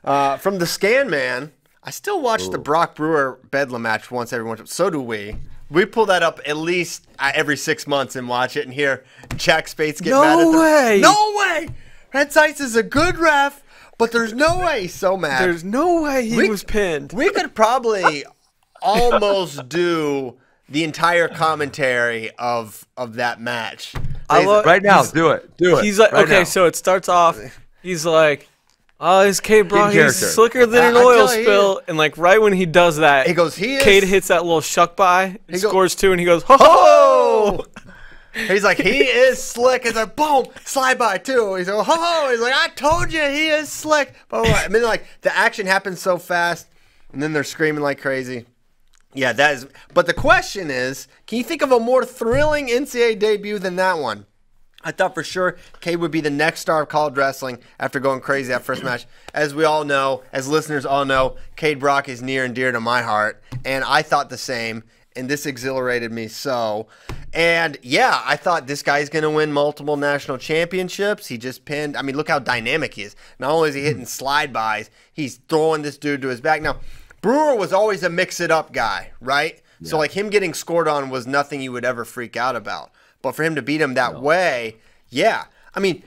From the Scan Man, I still watch the Brock Brewer Bedlam match once every once. So do we. We pull that up at least every 6 months and watch it and hear Jack Spates get mad at No way. No way! Red Sights is a good ref, but there's no way he's so mad. There's no way he was pinned. We could probably almost do the entire commentary of that match. Right now, do it. He's like, right okay, now. so it starts off. He's like, oh, this Cade Brock, he's character. slicker than an I oil tell you. spill. And like right when he does that, He goes, he is. Cade hits that little shuck by, and go- scores 2, and he goes, ho ho! Oh! He's like, he is slick. It's like, boom, slide by too. He's like, ho! He's like, I told you he is slick. But I mean, like, the action happens so fast, and then they're screaming like crazy. Yeah, that is. But the question is, can you think of a more thrilling NCAA debut than that one? I thought for sure Cade would be the next star of college wrestling after going crazy that first match. As we all know, as listeners all know, Cade Brock is near and dear to my heart, and I thought the same, and this exhilarated me so. And yeah, I thought this guy's going to win multiple national championships. He just pinned. I mean, look how dynamic he is. Not only is he hitting slide bys, he's throwing this dude to his back. Now, Brewer was always a mix-it-up guy, right? Yeah. So, like, him getting scored on was nothing you would ever freak out about. But for him to beat him that way, yeah. I mean,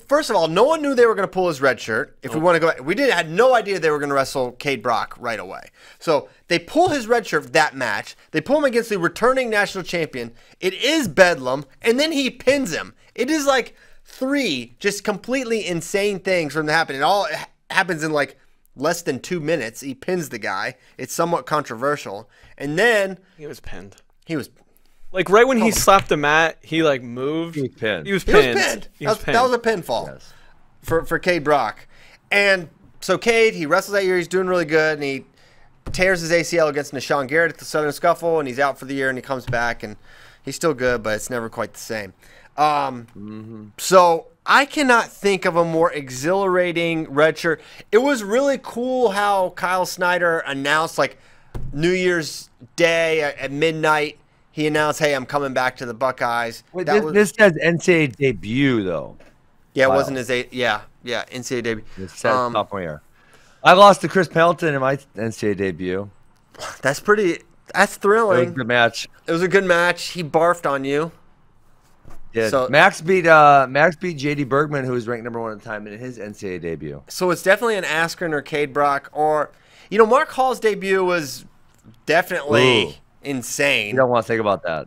first of all, no one knew they were going to pull his red shirt. If we want to go, had no idea they were going to wrestle Cade Brock right away. So they pull his red shirt that match. They pull him against the returning national champion. It is Bedlam, and then he pins him. It is like 3 just completely insane things from to happen. It all happens in like less than 2 minutes. He pins the guy. It's somewhat controversial. And then He was pinned. he was Like right when he slapped the mat, he like moved. He was pinned. He was He was pinned. pinned. He was That was a pinned. pinfall Yes. for Cade Brock. And so Cade, he wrestles that year. He's doing really good, and he tears his ACL against Nashawn Garrett at the Southern Scuffle, and he's out for the year, and he comes back, and he's still good, but it's never quite the same. So I cannot think of a more exhilarating redshirt. It was really cool how Kyle Snyder announced, like, New Year's Day at midnight. He announced, "Hey, I'm coming back to the Buckeyes." Wait, this says NCAA debut though. Yeah, it wasn't his NCAA debut. It says sophomore year. I lost to Chris Pelton in my NCAA debut. That's thrilling. It was a good match. It was a good match. He barfed on you. Yeah. So Max beat JD Bergman, who was ranked #1 at the time in his NCAA debut. So it's definitely an Askren or Cade Brock, or Mark Hall's debut was definitely insane. You don't want to think about that.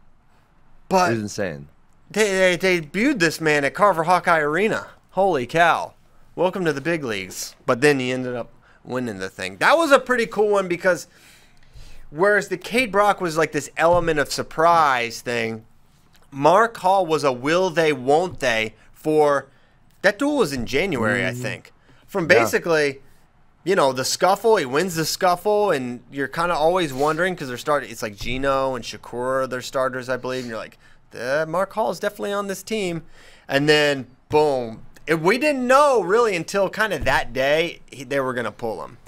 But it was insane. They debuted this man at Carver Hawkeye Arena. Holy cow. Welcome to the big leagues. But then he ended up winning the thing. That was a pretty cool one because whereas the Cade Brock was like this element of surprise thing, Mark Hall was a will they, won't they for that duel was in January, I think. From basically, the scuffle, he wins the scuffle, and you're kind of always wondering because it's like Gino and Shakur are their starters, I believe, and you're like, Mark Hall is definitely on this team. And then, boom. We didn't know really until kind of that day they were going to pull him.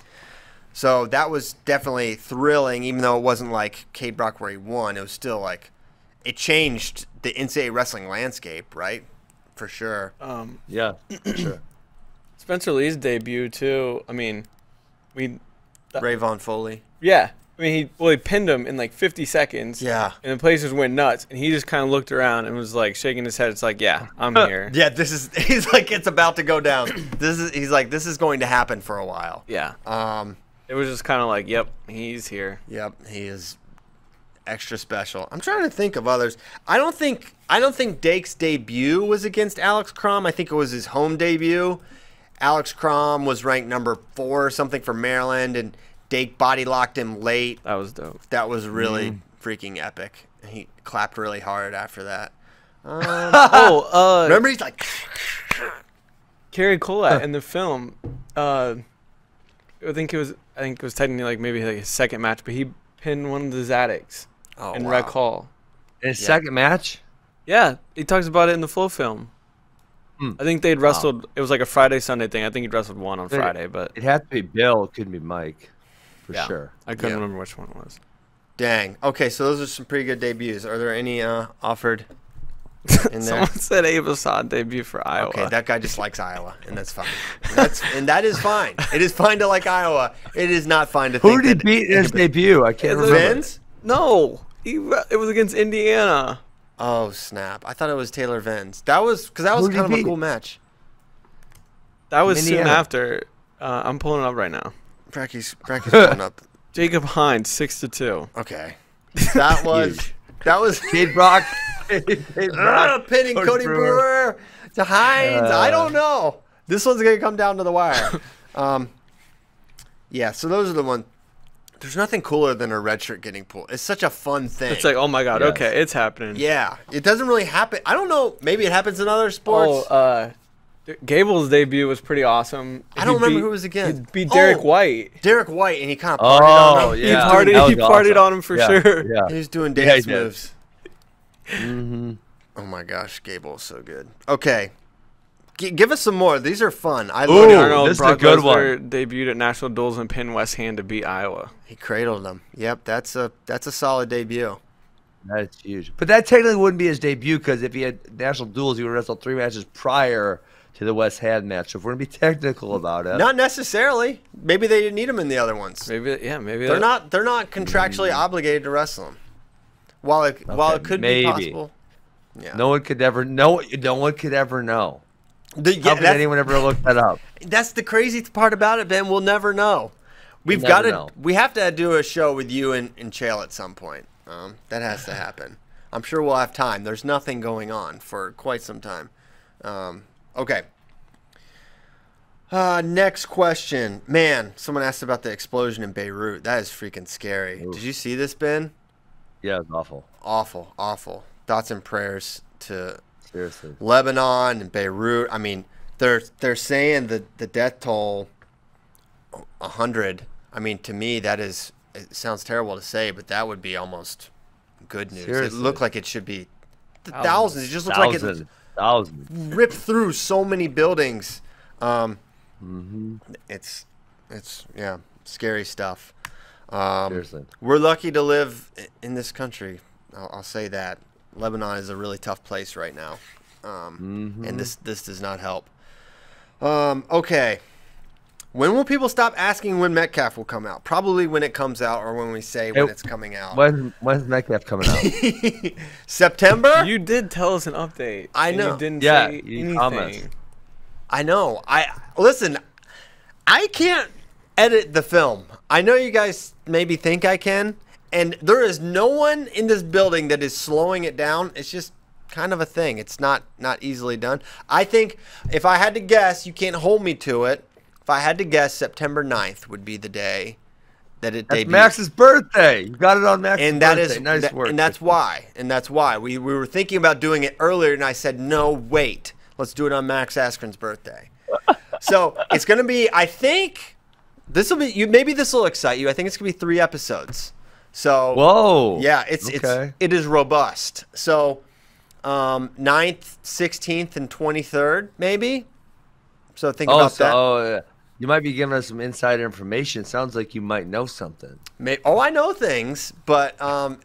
So that was definitely thrilling, even though it wasn't like Cade Brock where he won. It was still like it changed the NCAA wrestling landscape, right? For sure. Yeah, for sure. Spencer Lee's debut too. I mean, Ray Von Foley. Yeah. I mean, he pinned him in like 50 seconds. Yeah. And the place just went nuts. And he just kind of looked around and was like shaking his head. It's like, yeah, I'm here. Yeah, he's like, it's about to go down. He's like, this is going to happen for a while. Yeah. It was just kind of like, yep, he's here. Yep, he is extra special. I'm trying to think of others. I don't think Dake's debut was against Alex Crom. I think it was his home debut. Alex Crom was ranked #4 or something for Maryland, and Dake body locked him late. That was dope. That was really freaking epic. He clapped really hard after that. Remember he's like Kerry Collette in the film. I think it was technically like maybe like his second match, but he pinned one of the Zaddiks in Rec Hall. In his second match? Yeah, he talks about it in the Flow film. I think they'd wrestled. It was like a Friday Sunday thing. I think he'd wrestled one on Friday, but it had to be Bill. It couldn't be Mike. For sure. I couldn't remember which one it was. Dang. Okay, so those are some pretty good debuts. Are there any offered in there? Someone said Abe Assad debut for Iowa. Okay, that guy just likes Iowa, and that's fine. And that is fine. It is fine to like Iowa. It is not fine to think Who did he beat in his debut? I can't remember. Vince? No. It was against Indiana. Oh, snap. I thought it was Taylor Venz. That was kind of a cool match. That was soon after. I'm pulling it up right now. Bracky's pulling up. Jacob Hines, 6-2. Okay. That was Cade Brock. Pinning Cody Brewer to Hines. I don't know. This one's going to come down to the wire. Yeah, so those are the ones. There's nothing cooler than a red shirt getting pulled. It's such a fun thing. It's like, oh my God, okay, it's happening. Yeah, it doesn't really happen. I don't know. Maybe it happens in other sports. Gable's debut was pretty awesome. I don't remember who it was against. He beat Derek White. Derek White, and he kind of partied on him. Yeah. He partied on him for sure. Yeah. He was doing dance moves. Oh my gosh, Gable is so good. Okay. Give us some more. These are fun. I love this is a good one. Debuted at National Duels and pinned West Hand to beat Iowa. He cradled them. Yep, that's a solid debut. That's huge. But that technically wouldn't be his debut because if he had National Duels, he would have wrestled 3 matches prior to the West Hand match. So if we're gonna be technical about it, not necessarily. Maybe they didn't need him in the other ones. Maybe they're not contractually obligated to wrestle him. While it could be possible. Yeah. No one could ever know. No one could ever know. How could anyone ever look that up? That's the crazy part about it, Ben. We'll never know. We have to do a show with you and Chael at some point. That has to happen. I'm sure we'll have time. There's nothing going on for quite some time. Okay. Next question. Man, someone asked about the explosion in Beirut. That is freaking scary. Ooh. Did you see this, Ben? Yeah, it's awful. Awful. Thoughts and prayers to seriously Lebanon and Beirut. I mean, They're saying the death toll 100. I mean, to me, it sounds terrible to say, but that would be almost good news. Seriously. It looked like it should be thousands. It just looks like it ripped through so many buildings. It's scary stuff. Seriously. We're lucky to live in this country. I'll say that. Lebanon is a really tough place right now. And this does not help. Okay. When will people stop asking when Metcalf will come out? Probably when it comes out, or when we say when it's coming out. When's Metcalf coming out? September? You did tell us an update. I know. You didn't Yeah, say you anything. promised. I know. Listen, I can't edit the film. I know you guys maybe think I can, and there is no one in this building that is slowing it down. It's just kind of a thing. It's not easily done. I think if I had to guess, you can't hold me to it. If I had to guess, September 9th would be the day that it debuted. Max's birthday. You got it on Max's And that birthday. is Nice work. and that's why we were thinking about doing it earlier, and I said no, wait, let's do it on Max Askren's birthday. So it's gonna be. I think this will be. Maybe this will excite you. I think it's gonna be 3 episodes. So whoa. yeah, Okay. it is robust. So 9th, 16th, and 23rd, maybe. So think about that. Yeah. You might be giving us some insider information. Sounds like you might know something. I know things, but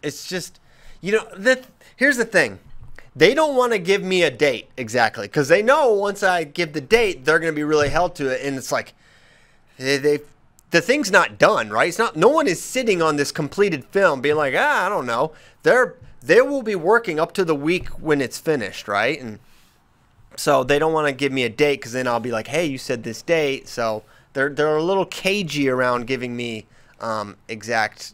it's just, here's the thing. They don't want to give me a date exactly, because they know once I give the date, they're going to be really held to it. And it's like, the thing's not done, right? It's not. No one is sitting on this completed film being like, I don't know. They will be working up to the week when it's finished, right? And so they don't want to give me a date, because then I'll be like, hey, you said this date. So they're a little cagey around giving me exact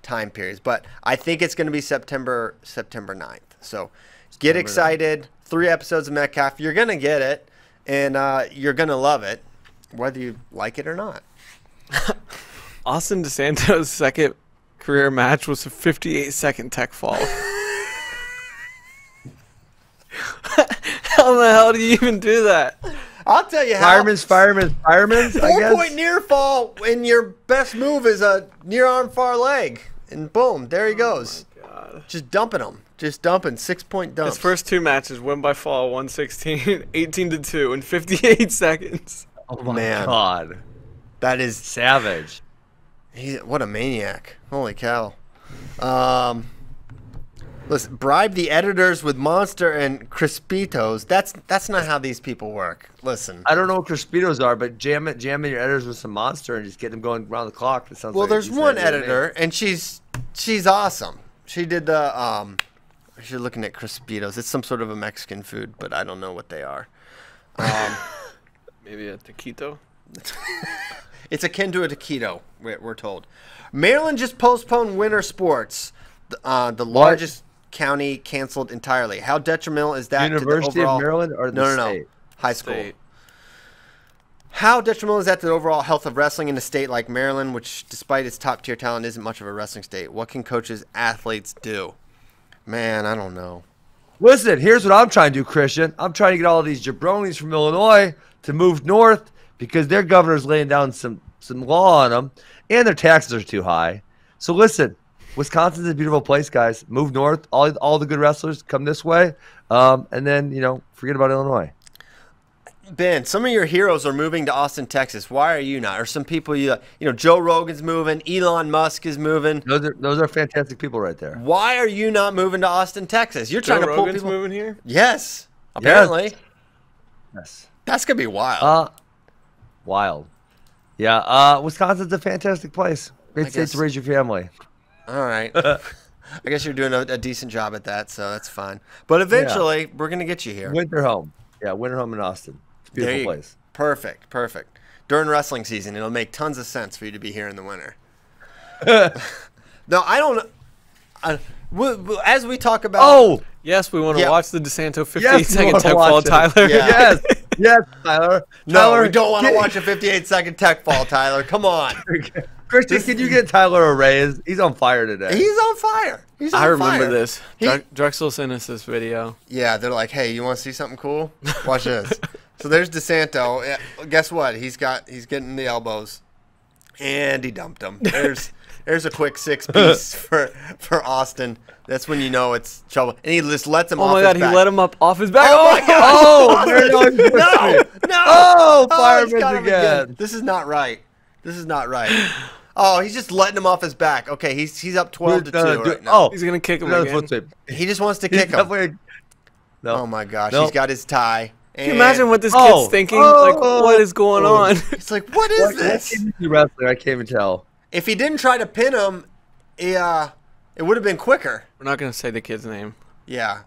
time periods. But I think it's going to be September 9th. So get excited. 3 episodes of Metcalf. You're going to get it, and you're going to love it, whether you like it or not. Austin DeSanto's second career match was a 58-second tech fall. How the hell do you even do that? I'll tell you how. Fireman's, I 4-point guess. near fall, and your best move is a near arm far leg. And boom, there he goes. Oh my God. Just dumping them. Just dumping 6-point dumps. His first 2 matches, win by fall, 116, 18-2 in 58 seconds. Oh my Man. God. That is Savage. what a maniac. Holy cow. Listen, bribe the editors with Monster and Crispitos. That's not how these people work. Listen. I don't know what Crispitos are, but jam your editors with some Monster and just get them going around the clock. It sounds Well, like there's you said one the other editor, and she's awesome. She did the you're looking at Crispitos. It's some sort of a Mexican food, but I don't know what they are. Maybe a taquito? It's akin to a taquito, we're told. Maryland just postponed winter sports. The largest county canceled entirely. How detrimental is that University to the overall... of Maryland or the state? High school. State. How detrimental is that to the overall health of wrestling in a state like Maryland, which, despite its top-tier talent, isn't much of a wrestling state? What can coaches, athletes do? Man, I don't know. Listen, here's what I'm trying to do, Christian. I'm trying to get all of these jabronis from Illinois to move north because their governor's laying down some law on them, and their taxes are too high. So listen, Wisconsin's a beautiful place, guys. Move north. All the good wrestlers come this way, and then forget about Illinois. Ben, some of your heroes are moving to Austin, Texas. Why are you not? Or some people Joe Rogan's moving, Elon Musk is moving. Those are fantastic people right there. Why are you not moving to Austin, Texas? You're trying Joe to pull Rogan's people. moving here? Yes, apparently. Yes. That's gonna be wild. Wild. Yeah. Wisconsin's a fantastic place. Great state to raise your family. All right. I guess you're doing a decent job at that, so that's fine. But eventually, we're gonna get you here. Winter home. Yeah, winter home in Austin. It's a beautiful place. Perfect. During wrestling season, it'll make tons of sense for you to be here in the winter. No, I don't know. As we talk about... Oh! Yes, we want to watch the DeSanto 58-second Yes, tech fall, Tyler. Yeah. Yes, Tyler. No, we don't want to watch a 58-second tech fall, Tyler. Come on. Christian, can you get Tyler a raise? He's on fire today. He's on fire. I remember this. Drexel sent us this video. Yeah, they're like, hey, you want to see something cool? Watch this. So there's DeSanto. Yeah, guess what? He's getting the elbows, and he dumped him. There's a quick 6-piece for Austin. That's when you know it's trouble. And he just lets him off his back. Oh my God, he let him up off his back. Oh my God! No! Oh, he's got fireman him again. This is not right. Oh, he's just letting him off his back. Okay, he's up 12-2 right now. Oh, He's going to kick him another again. foot sweep. He just wants to kick him. No. Oh my gosh, No. he's got his tie. Can you imagine what this kid's thinking? Like, what is going on? It's like, what is this? Wrestler, I can't even tell. If he didn't try to pin him, it would have been quicker. We're not going to say the kid's name. Yeah.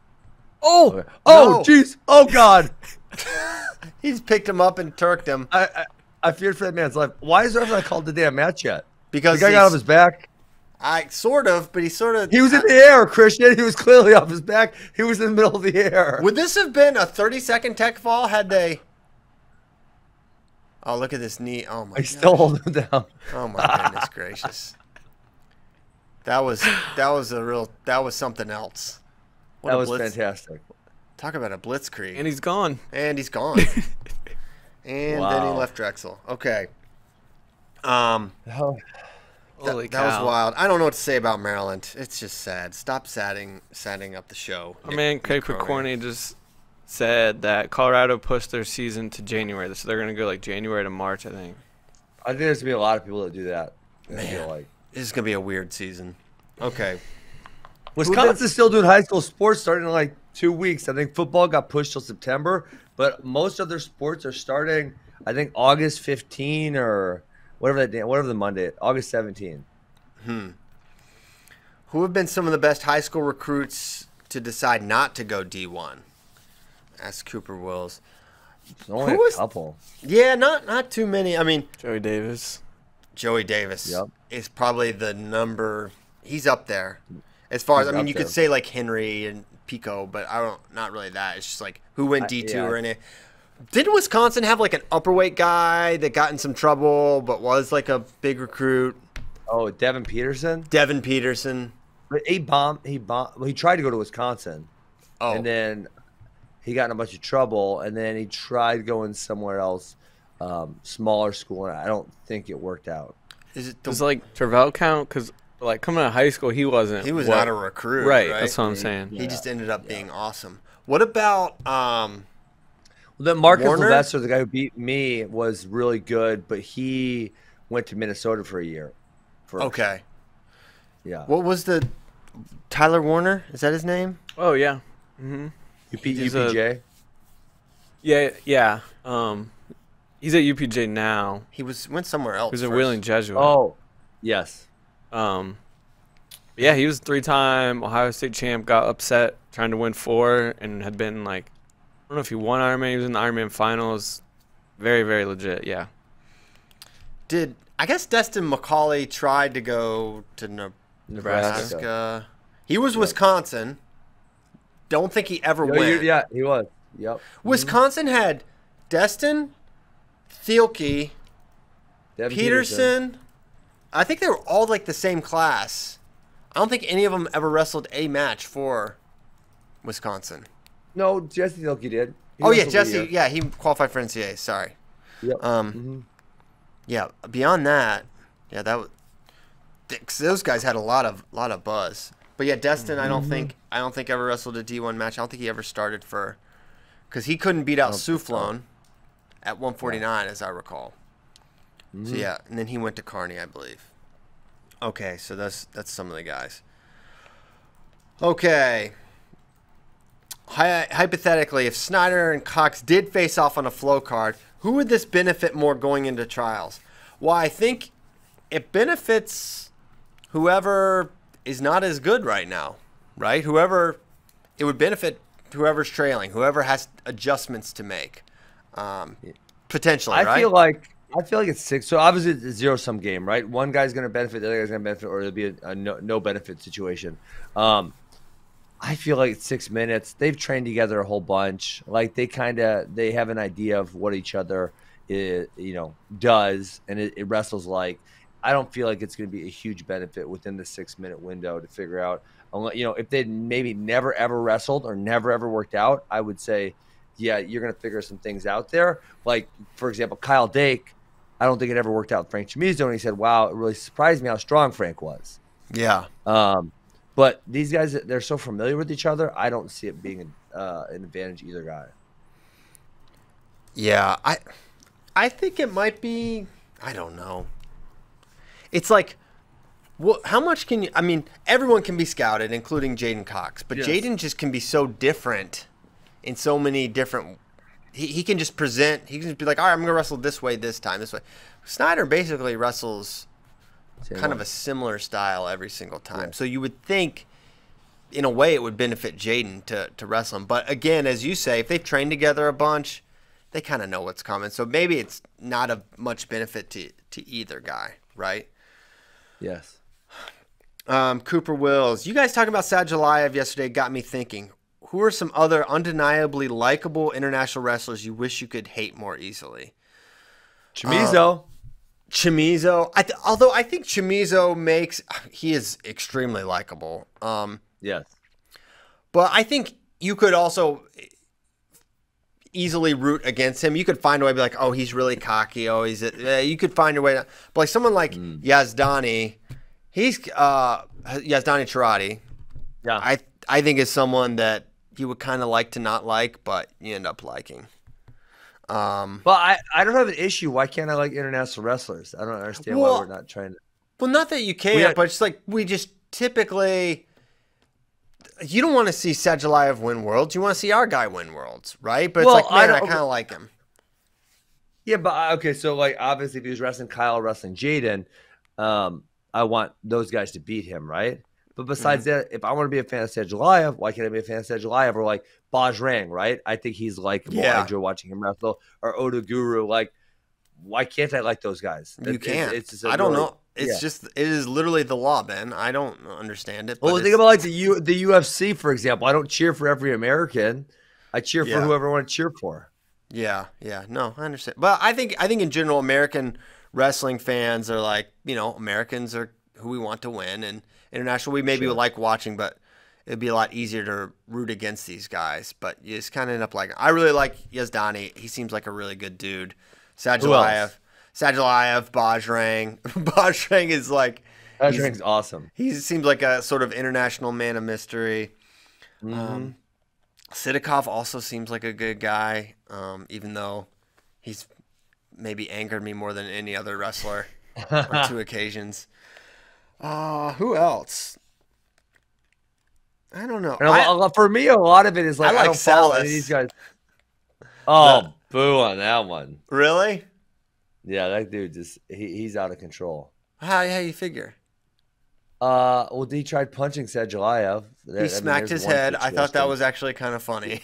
Oh, No. jeez. Oh, God. He just picked him up and turked him. I feared for that man's life. Why is there not called the damn match yet? Because the guy got off his back. But he sort of. He was in the air, Christian. He was clearly off his back. He was in the middle of the air. Would this have been a 30-second tech fall had they? Oh, look at this knee. Oh my. I still hold him down. Oh my goodness gracious. That was something else. What That a was blitz. fantastic. Talk about a blitzkrieg. And he's gone. And he's gone. And then he Wow. left Drexel. Okay. Oh, Holy That was cow. wild. I don't know what to say about Maryland. It's just sad. Stop setting up the show. Our man Craig McCorney just said that Colorado pushed their season to January. So they're going to go like January to March, I think. I think there's going to be a lot of people that do that. I feel Man. like. This is going to be a weird season. Okay. Wisconsin's still doing high school sports starting in like 2 weeks. I think football got pushed till September, but most of their sports are starting, I think, August 15 or whatever the Monday, August 17. Who have been some of the best high school recruits to decide not to go D1? Asked Cooper Wills. Only Who a was- couple. Yeah, not too many. I mean, Joey Davis. Joey Davis Yep. is probably the number. He's up there. As far as, He's I mean, up you could there. say like Henry and Pico, but not really that. It's just like who went D2 yeah. or any. Didn't Wisconsin have like an upperweight guy that got in some trouble but was like a big recruit? Oh, Devin Peterson? Devin Peterson. But he bombed. Well, he tried to go to Wisconsin. Oh, And then he got in a bunch of trouble, and then he tried going somewhere else, smaller school, and I don't think it worked out. is it Does like Tervel count? Because like coming out of high school, he wasn't. he was what- not a recruit, Right, right? that's what I'm saying. He just ended up being awesome. What about Well, then Marcus Warner? Levestre, the guy who beat me, was really good, but he went to Minnesota for a year. okay? Yeah. What was the Tyler Warner? Is that his name? Oh, yeah. UPJ? Yeah. He's at UPJ now. He went somewhere else. He was at first. Wheeling Jesuit. Oh, yes. Yeah, he was a 3-time Ohio State champ, got upset trying to win 4, and had been like, I don't know if he won Ironman, he was in the Ironman finals. Very, very legit, yeah. I guess Destin McCauley tried to go to Nebraska. He was Wisconsin. Don't think he ever went. Yeah, he was. Yep. Wisconsin had Destin, Thielke, Devin Peterson. I think they were all like the same class. I don't think any of them ever wrestled a match for Wisconsin. No, Jesse Thielke did. He Oh yeah, wrestled a Jesse. year. Yeah, he qualified for NCAA. Sorry. Yep. Yeah. Beyond that, yeah, those guys had a lot of buzz. But yeah, Destin, I don't think ever wrestled a D1 match. I don't think he ever started because he couldn't beat out Soufflon at 149, as I recall. So yeah, and then he went to Kearney, I believe. Okay, so that's some of the guys. Okay. Hypothetically, if Snyder and Cox did face off on a flow card, who would this benefit more going into trials? Well, I think it benefits whoever is not as good right now, right? It would benefit whoever's trailing, whoever has adjustments to make, potentially, right? I feel like it's 6. So obviously it's a zero-sum game, right? One guy's going to benefit, the other guy's going to benefit, or it'll be a no benefit situation. I feel like it's 6 minutes. They've trained together a whole bunch. Like they have an idea of what each other does, and it wrestles like. I don't feel like it's going to be a huge benefit within the 6-minute window to figure out. If they maybe never ever wrestled or never ever worked out, I would say yeah, you're going to figure some things out there. Like, for example, Kyle Dake, I don't think it ever worked out with Frank Chamizo, and he said, wow, it really surprised me how strong Frank was. Yeah. But these guys, they're so familiar with each other, I don't see it being an advantage either guy. Yeah, I think it might be. I don't know. It's like, how much can you? I mean, everyone can be scouted, including Jaden Cox, but Yes. Jaden just can be so different in so many different. He can just present. He can just be like, all right, I'm gonna wrestle this way, this time, this way. Snyder basically wrestles kind of a similar style every single time. Yeah. So you would think, in a way, it would benefit Jaden to wrestle him. But again, as you say, if they've trained together a bunch, they kind of know what's coming. So maybe it's not of much benefit to either guy, right? Yes. Cooper Wills. You guys talking about Sadulayev yesterday got me thinking. Who are some other undeniably likable international wrestlers you wish you could hate more easily? Chamizo. Chamizo. Although I think Chamizo he is extremely likable. Yes. But I think you could also easily root against him. You could find a way to be like, oh, he's really cocky. Oh, you could find a way to, but like someone like Yazdani, he's Yazdani Charati. Yeah. I think is someone that you would kind of like to not like, but you end up liking. But I don't have an issue. Why can't I like international wrestlers? I don't understand why we're not trying to. Well, not that you can't, but it's like we just typically. You don't want to see Sadulayev win worlds. You want to see our guy win worlds, right? But it's like, man, I kind of like him. Yeah, but okay, so like obviously if he was wrestling Kyle, wrestling Jaden, I want those guys to beat him, right? But besides that, if I want to be a fan of Sadulayev, why can't I be a fan of Sadulayev? Or like Bajrang, right? I think he's likable. I enjoy watching him wrestle. Or Oda Guru, like, why can't I like those guys? You can't. It's just I don't know. It's just, it is literally the law, Ben. I don't understand it. Well, think about like the UFC, for example. I don't cheer for every American. I cheer for whoever I want to cheer for. Yeah. No, I understand. But I think in general, American wrestling fans are like, Americans are who we want to win, and international we maybe would like watching, but it'd be a lot easier to root against these guys. But you just kind of end up like, I really like Yazdani. He seems like a really good dude. Sadulayev, Bajrang. Bajrang is like... Bajrang's awesome. He seems like a sort of international man of mystery. Sidakov also seems like a good guy, even though he's maybe angered me more than any other wrestler on 2 occasions. Who else? I don't know. For me, a lot of it is like I don't follow any of these guys. Oh, boo on that one. Really? Yeah, that dude he's out of control. How you figure? Well, he tried punching Sadulayev. He smacked his head. I thought that was actually kind of funny.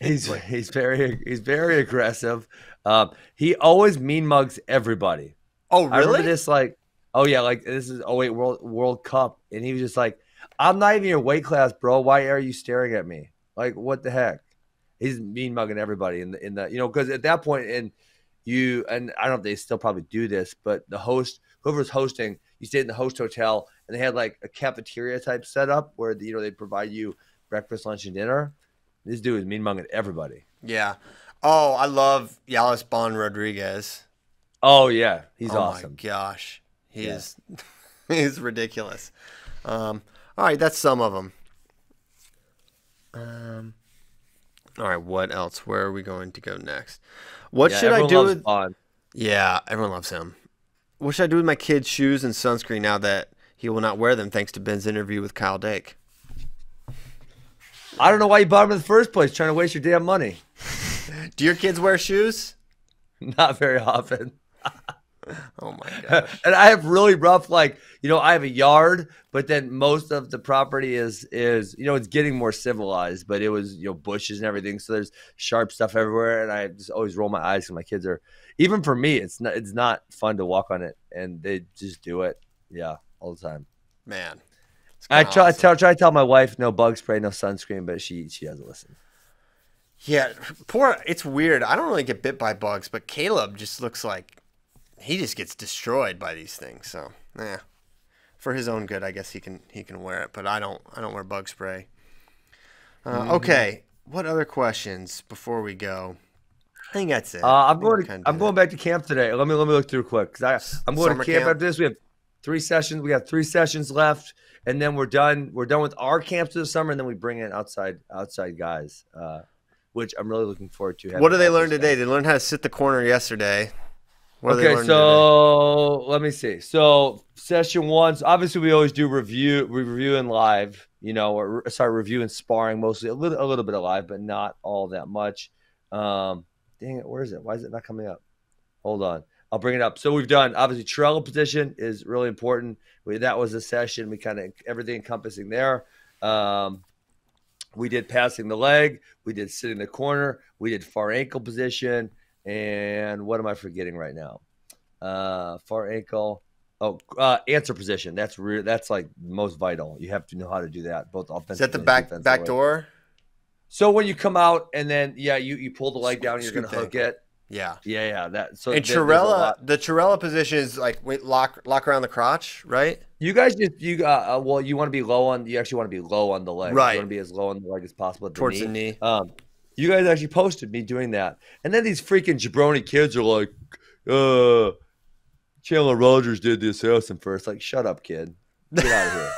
He's very aggressive. He always mean mugs everybody. Oh, really? I remember this like this is 08 World Cup, and he was just like, I'm not even your weight class, bro. Why are you staring at me? Like, what the heck? He's mean mugging everybody in the because at that point, and I don't know if they still probably do this, but the host, whoever's hosting, you stayed in the host hotel, and they had like a cafeteria type setup where they provide you breakfast, lunch, and dinner. This dude is mean mugging everybody. Yeah. Oh, I love Yalis Bon Rodriguez. Oh yeah, he's awesome. Oh my gosh, he's ridiculous. All right, that's some of them. All right, what else? Where are we going to go next? What should I do with? Yeah, everyone loves him. What should I do with my kid's shoes and sunscreen now that he will not wear them thanks to Ben's interview with Kyle Dake? I don't know why you bought them in the first place, trying to waste your damn money. Do your kids wear shoes? Not very often. Oh my gosh. And I have really rough, I have a yard, but then most of the property is it's getting more civilized, but it was, bushes and everything. So there's sharp stuff everywhere. And I just always roll my eyes because my kids are, even for me, it's not fun to walk on it, and they just do it. Yeah. All the time. Man. I try to tell my wife no bug spray, no sunscreen, but she doesn't listen. Yeah. It's weird. I don't really get bit by bugs, but Caleb just looks like he just gets destroyed by these things. So, for his own good, I guess he can wear it, but I don't wear bug spray. Okay. what other questions before we go? I think that's it. I'm going back to camp today. Let me look through quick because I'm going Summer to camp camp? after this. We have 3 sessions. We have 3 sessions left, and then we're done. We're done with our camps for the summer, and then we bring in outside guys, which I'm really looking forward to. What did they learn today? They learned how to sit the corner yesterday. What did they learn so let me see. So session 1, so obviously we always do review and live, or review and sparring mostly, a little bit of live, but not all that much. Dang it, where is it? Why is it not coming up? Hold on. I'll bring it up. So we've done, obviously, trello position is really important. That was a session. We kind of, everything encompassing there. We did passing the leg. We did sitting in the corner. We did far ankle position. And what am I forgetting right now? Far ankle. Answer position. That's like most vital. You have to know how to do that, both offensive. Is that the back door? So when you come out and then you pull the leg down, and you're gonna hook it. Yeah. That. So and the Chirella position is like lock around the crotch, right? You guys you want to be low on. You actually want to be low on the leg. Right. You want to be as low on the leg as possible at Towards the knee. You guys actually posted me doing that, and then these freaking jabroni kids are like, Chandler Rogers did the assassin first. Like, shut up, kid. Get out of here.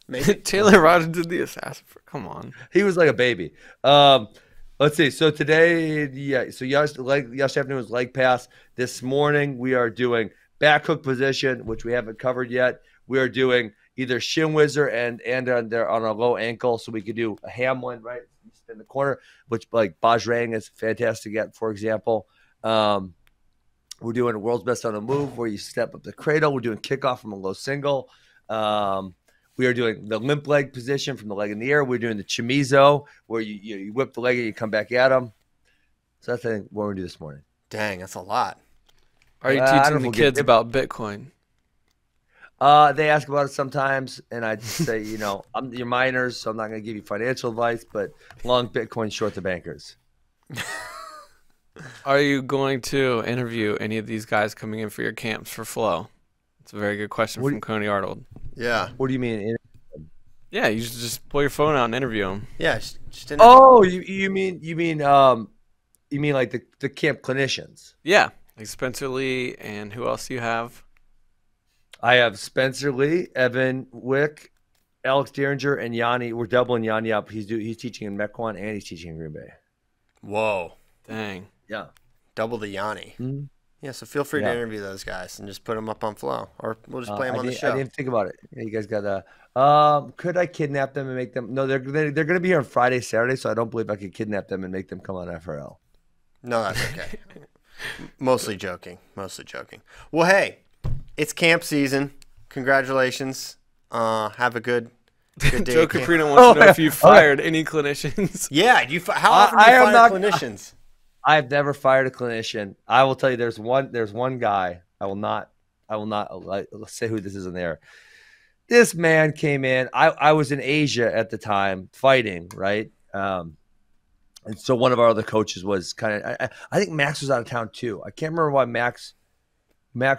Maybe Taylor Rogers did the assassin. Come on. He was like a baby. Let's see. So today, so yesterday afternoon was leg pass. This morning we are doing back hook position, which we haven't covered yet. We are doing either shin whizzer and on a low ankle, so we could do a Hamlin, right? In the corner, which like Bajrang is fantastic at, for example. We're doing a world's best on a move where you step up the cradle. We're doing kickoff from a low single. We are doing the limp leg position from the leg in the air. We're doing the chimizo where you whip the leg and you come back at them. So that's, I think, what we're going to do this morning. Dang, that's a lot. Are you teaching the kids about Bitcoin? They ask about it sometimes, and I just say, I'm your minors, so I'm not going to give you financial advice, but long Bitcoin, short the bankers. Are you going to interview any of these guys coming in for your camps for Flow? It's a very good question from Coney Arnold. Yeah. What do you mean? Yeah, you should just pull your phone out and interview them. Yeah. Just interview. Oh, you mean like the camp clinicians? Yeah, like Spencer Lee, and who else do you have? I have Spencer Lee, Evan Wick, Alex Derringer, and Yanni. We're doubling Yanni up. He's teaching in Mequon and he's teaching in Green Bay. Whoa. Dang. Yeah. Double the Yanni. Mm-hmm. Yeah, so feel free to interview those guys and just put them up on Flow, or we'll just play them on the show. I didn't think about it. You guys got could I kidnap them and make them? No, they're going to be here on Friday, Saturday, so I don't believe I could kidnap them and make them come on FRL. No, that's okay. Mostly joking. Well, hey, it's camp season. Congratulations. Have a good day. Joe Caprino wants to know if you fired any clinicians. Yeah, how often do you fire clinicians? I've never fired a clinician. I will tell you, there's one guy. I will not say who this is in there. This man came in. I was in Asia at the time fighting, right? And so one of our other coaches was I think Max was out of town too. I can't remember why Max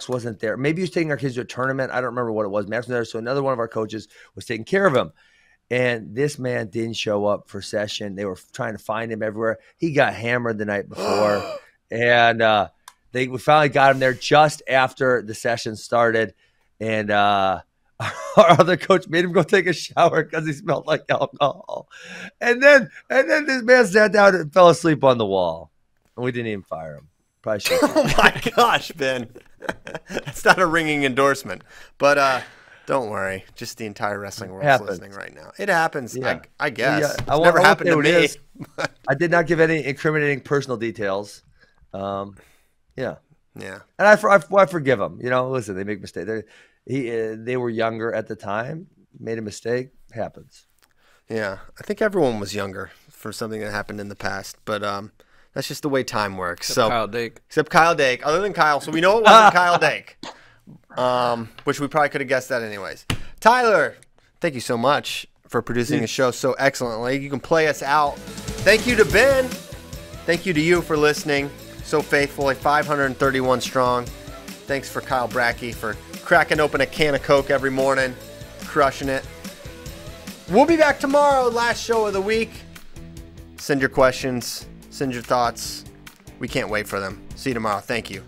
wasn't there. Maybe he was taking our kids to a tournament. I don't remember what it was. Max was there. So another one of our coaches was taking care of him. And this man didn't show up for session. They were trying to find him everywhere. He got hammered the night before. And we finally got him there just after the session started. And our other coach made him go take a shower because he smelled like alcohol. And then this man sat down and fell asleep on the wall. And we didn't even fire him. Probably should. Oh, my gosh, Ben. That's not a ringing endorsement. But don't worry. Just the entire wrestling world is listening right now. It happens, yeah. I guess. Yeah. It's never happened to me. I did not give any incriminating personal details. Yeah. Yeah. And I forgive them. Listen, they make mistakes. They were younger at the time, made a mistake. Happens. Yeah. I think everyone was younger for something that happened in the past. But that's just the way time works. Except Kyle Dake. Other than Kyle. So we know it wasn't Kyle Dake. Which we probably could have guessed that anyways. Tyler, thank you so much for producing the show so excellently. You can play us out. Thank you to Ben. Thank you to you for listening so faithfully. 531 strong. Thanks for Kyle Brackey for cracking open a can of Coke every morning, crushing it. We'll be back tomorrow, last show of the week. Send your questions. Send your thoughts. We can't wait for them. See you tomorrow. Thank you.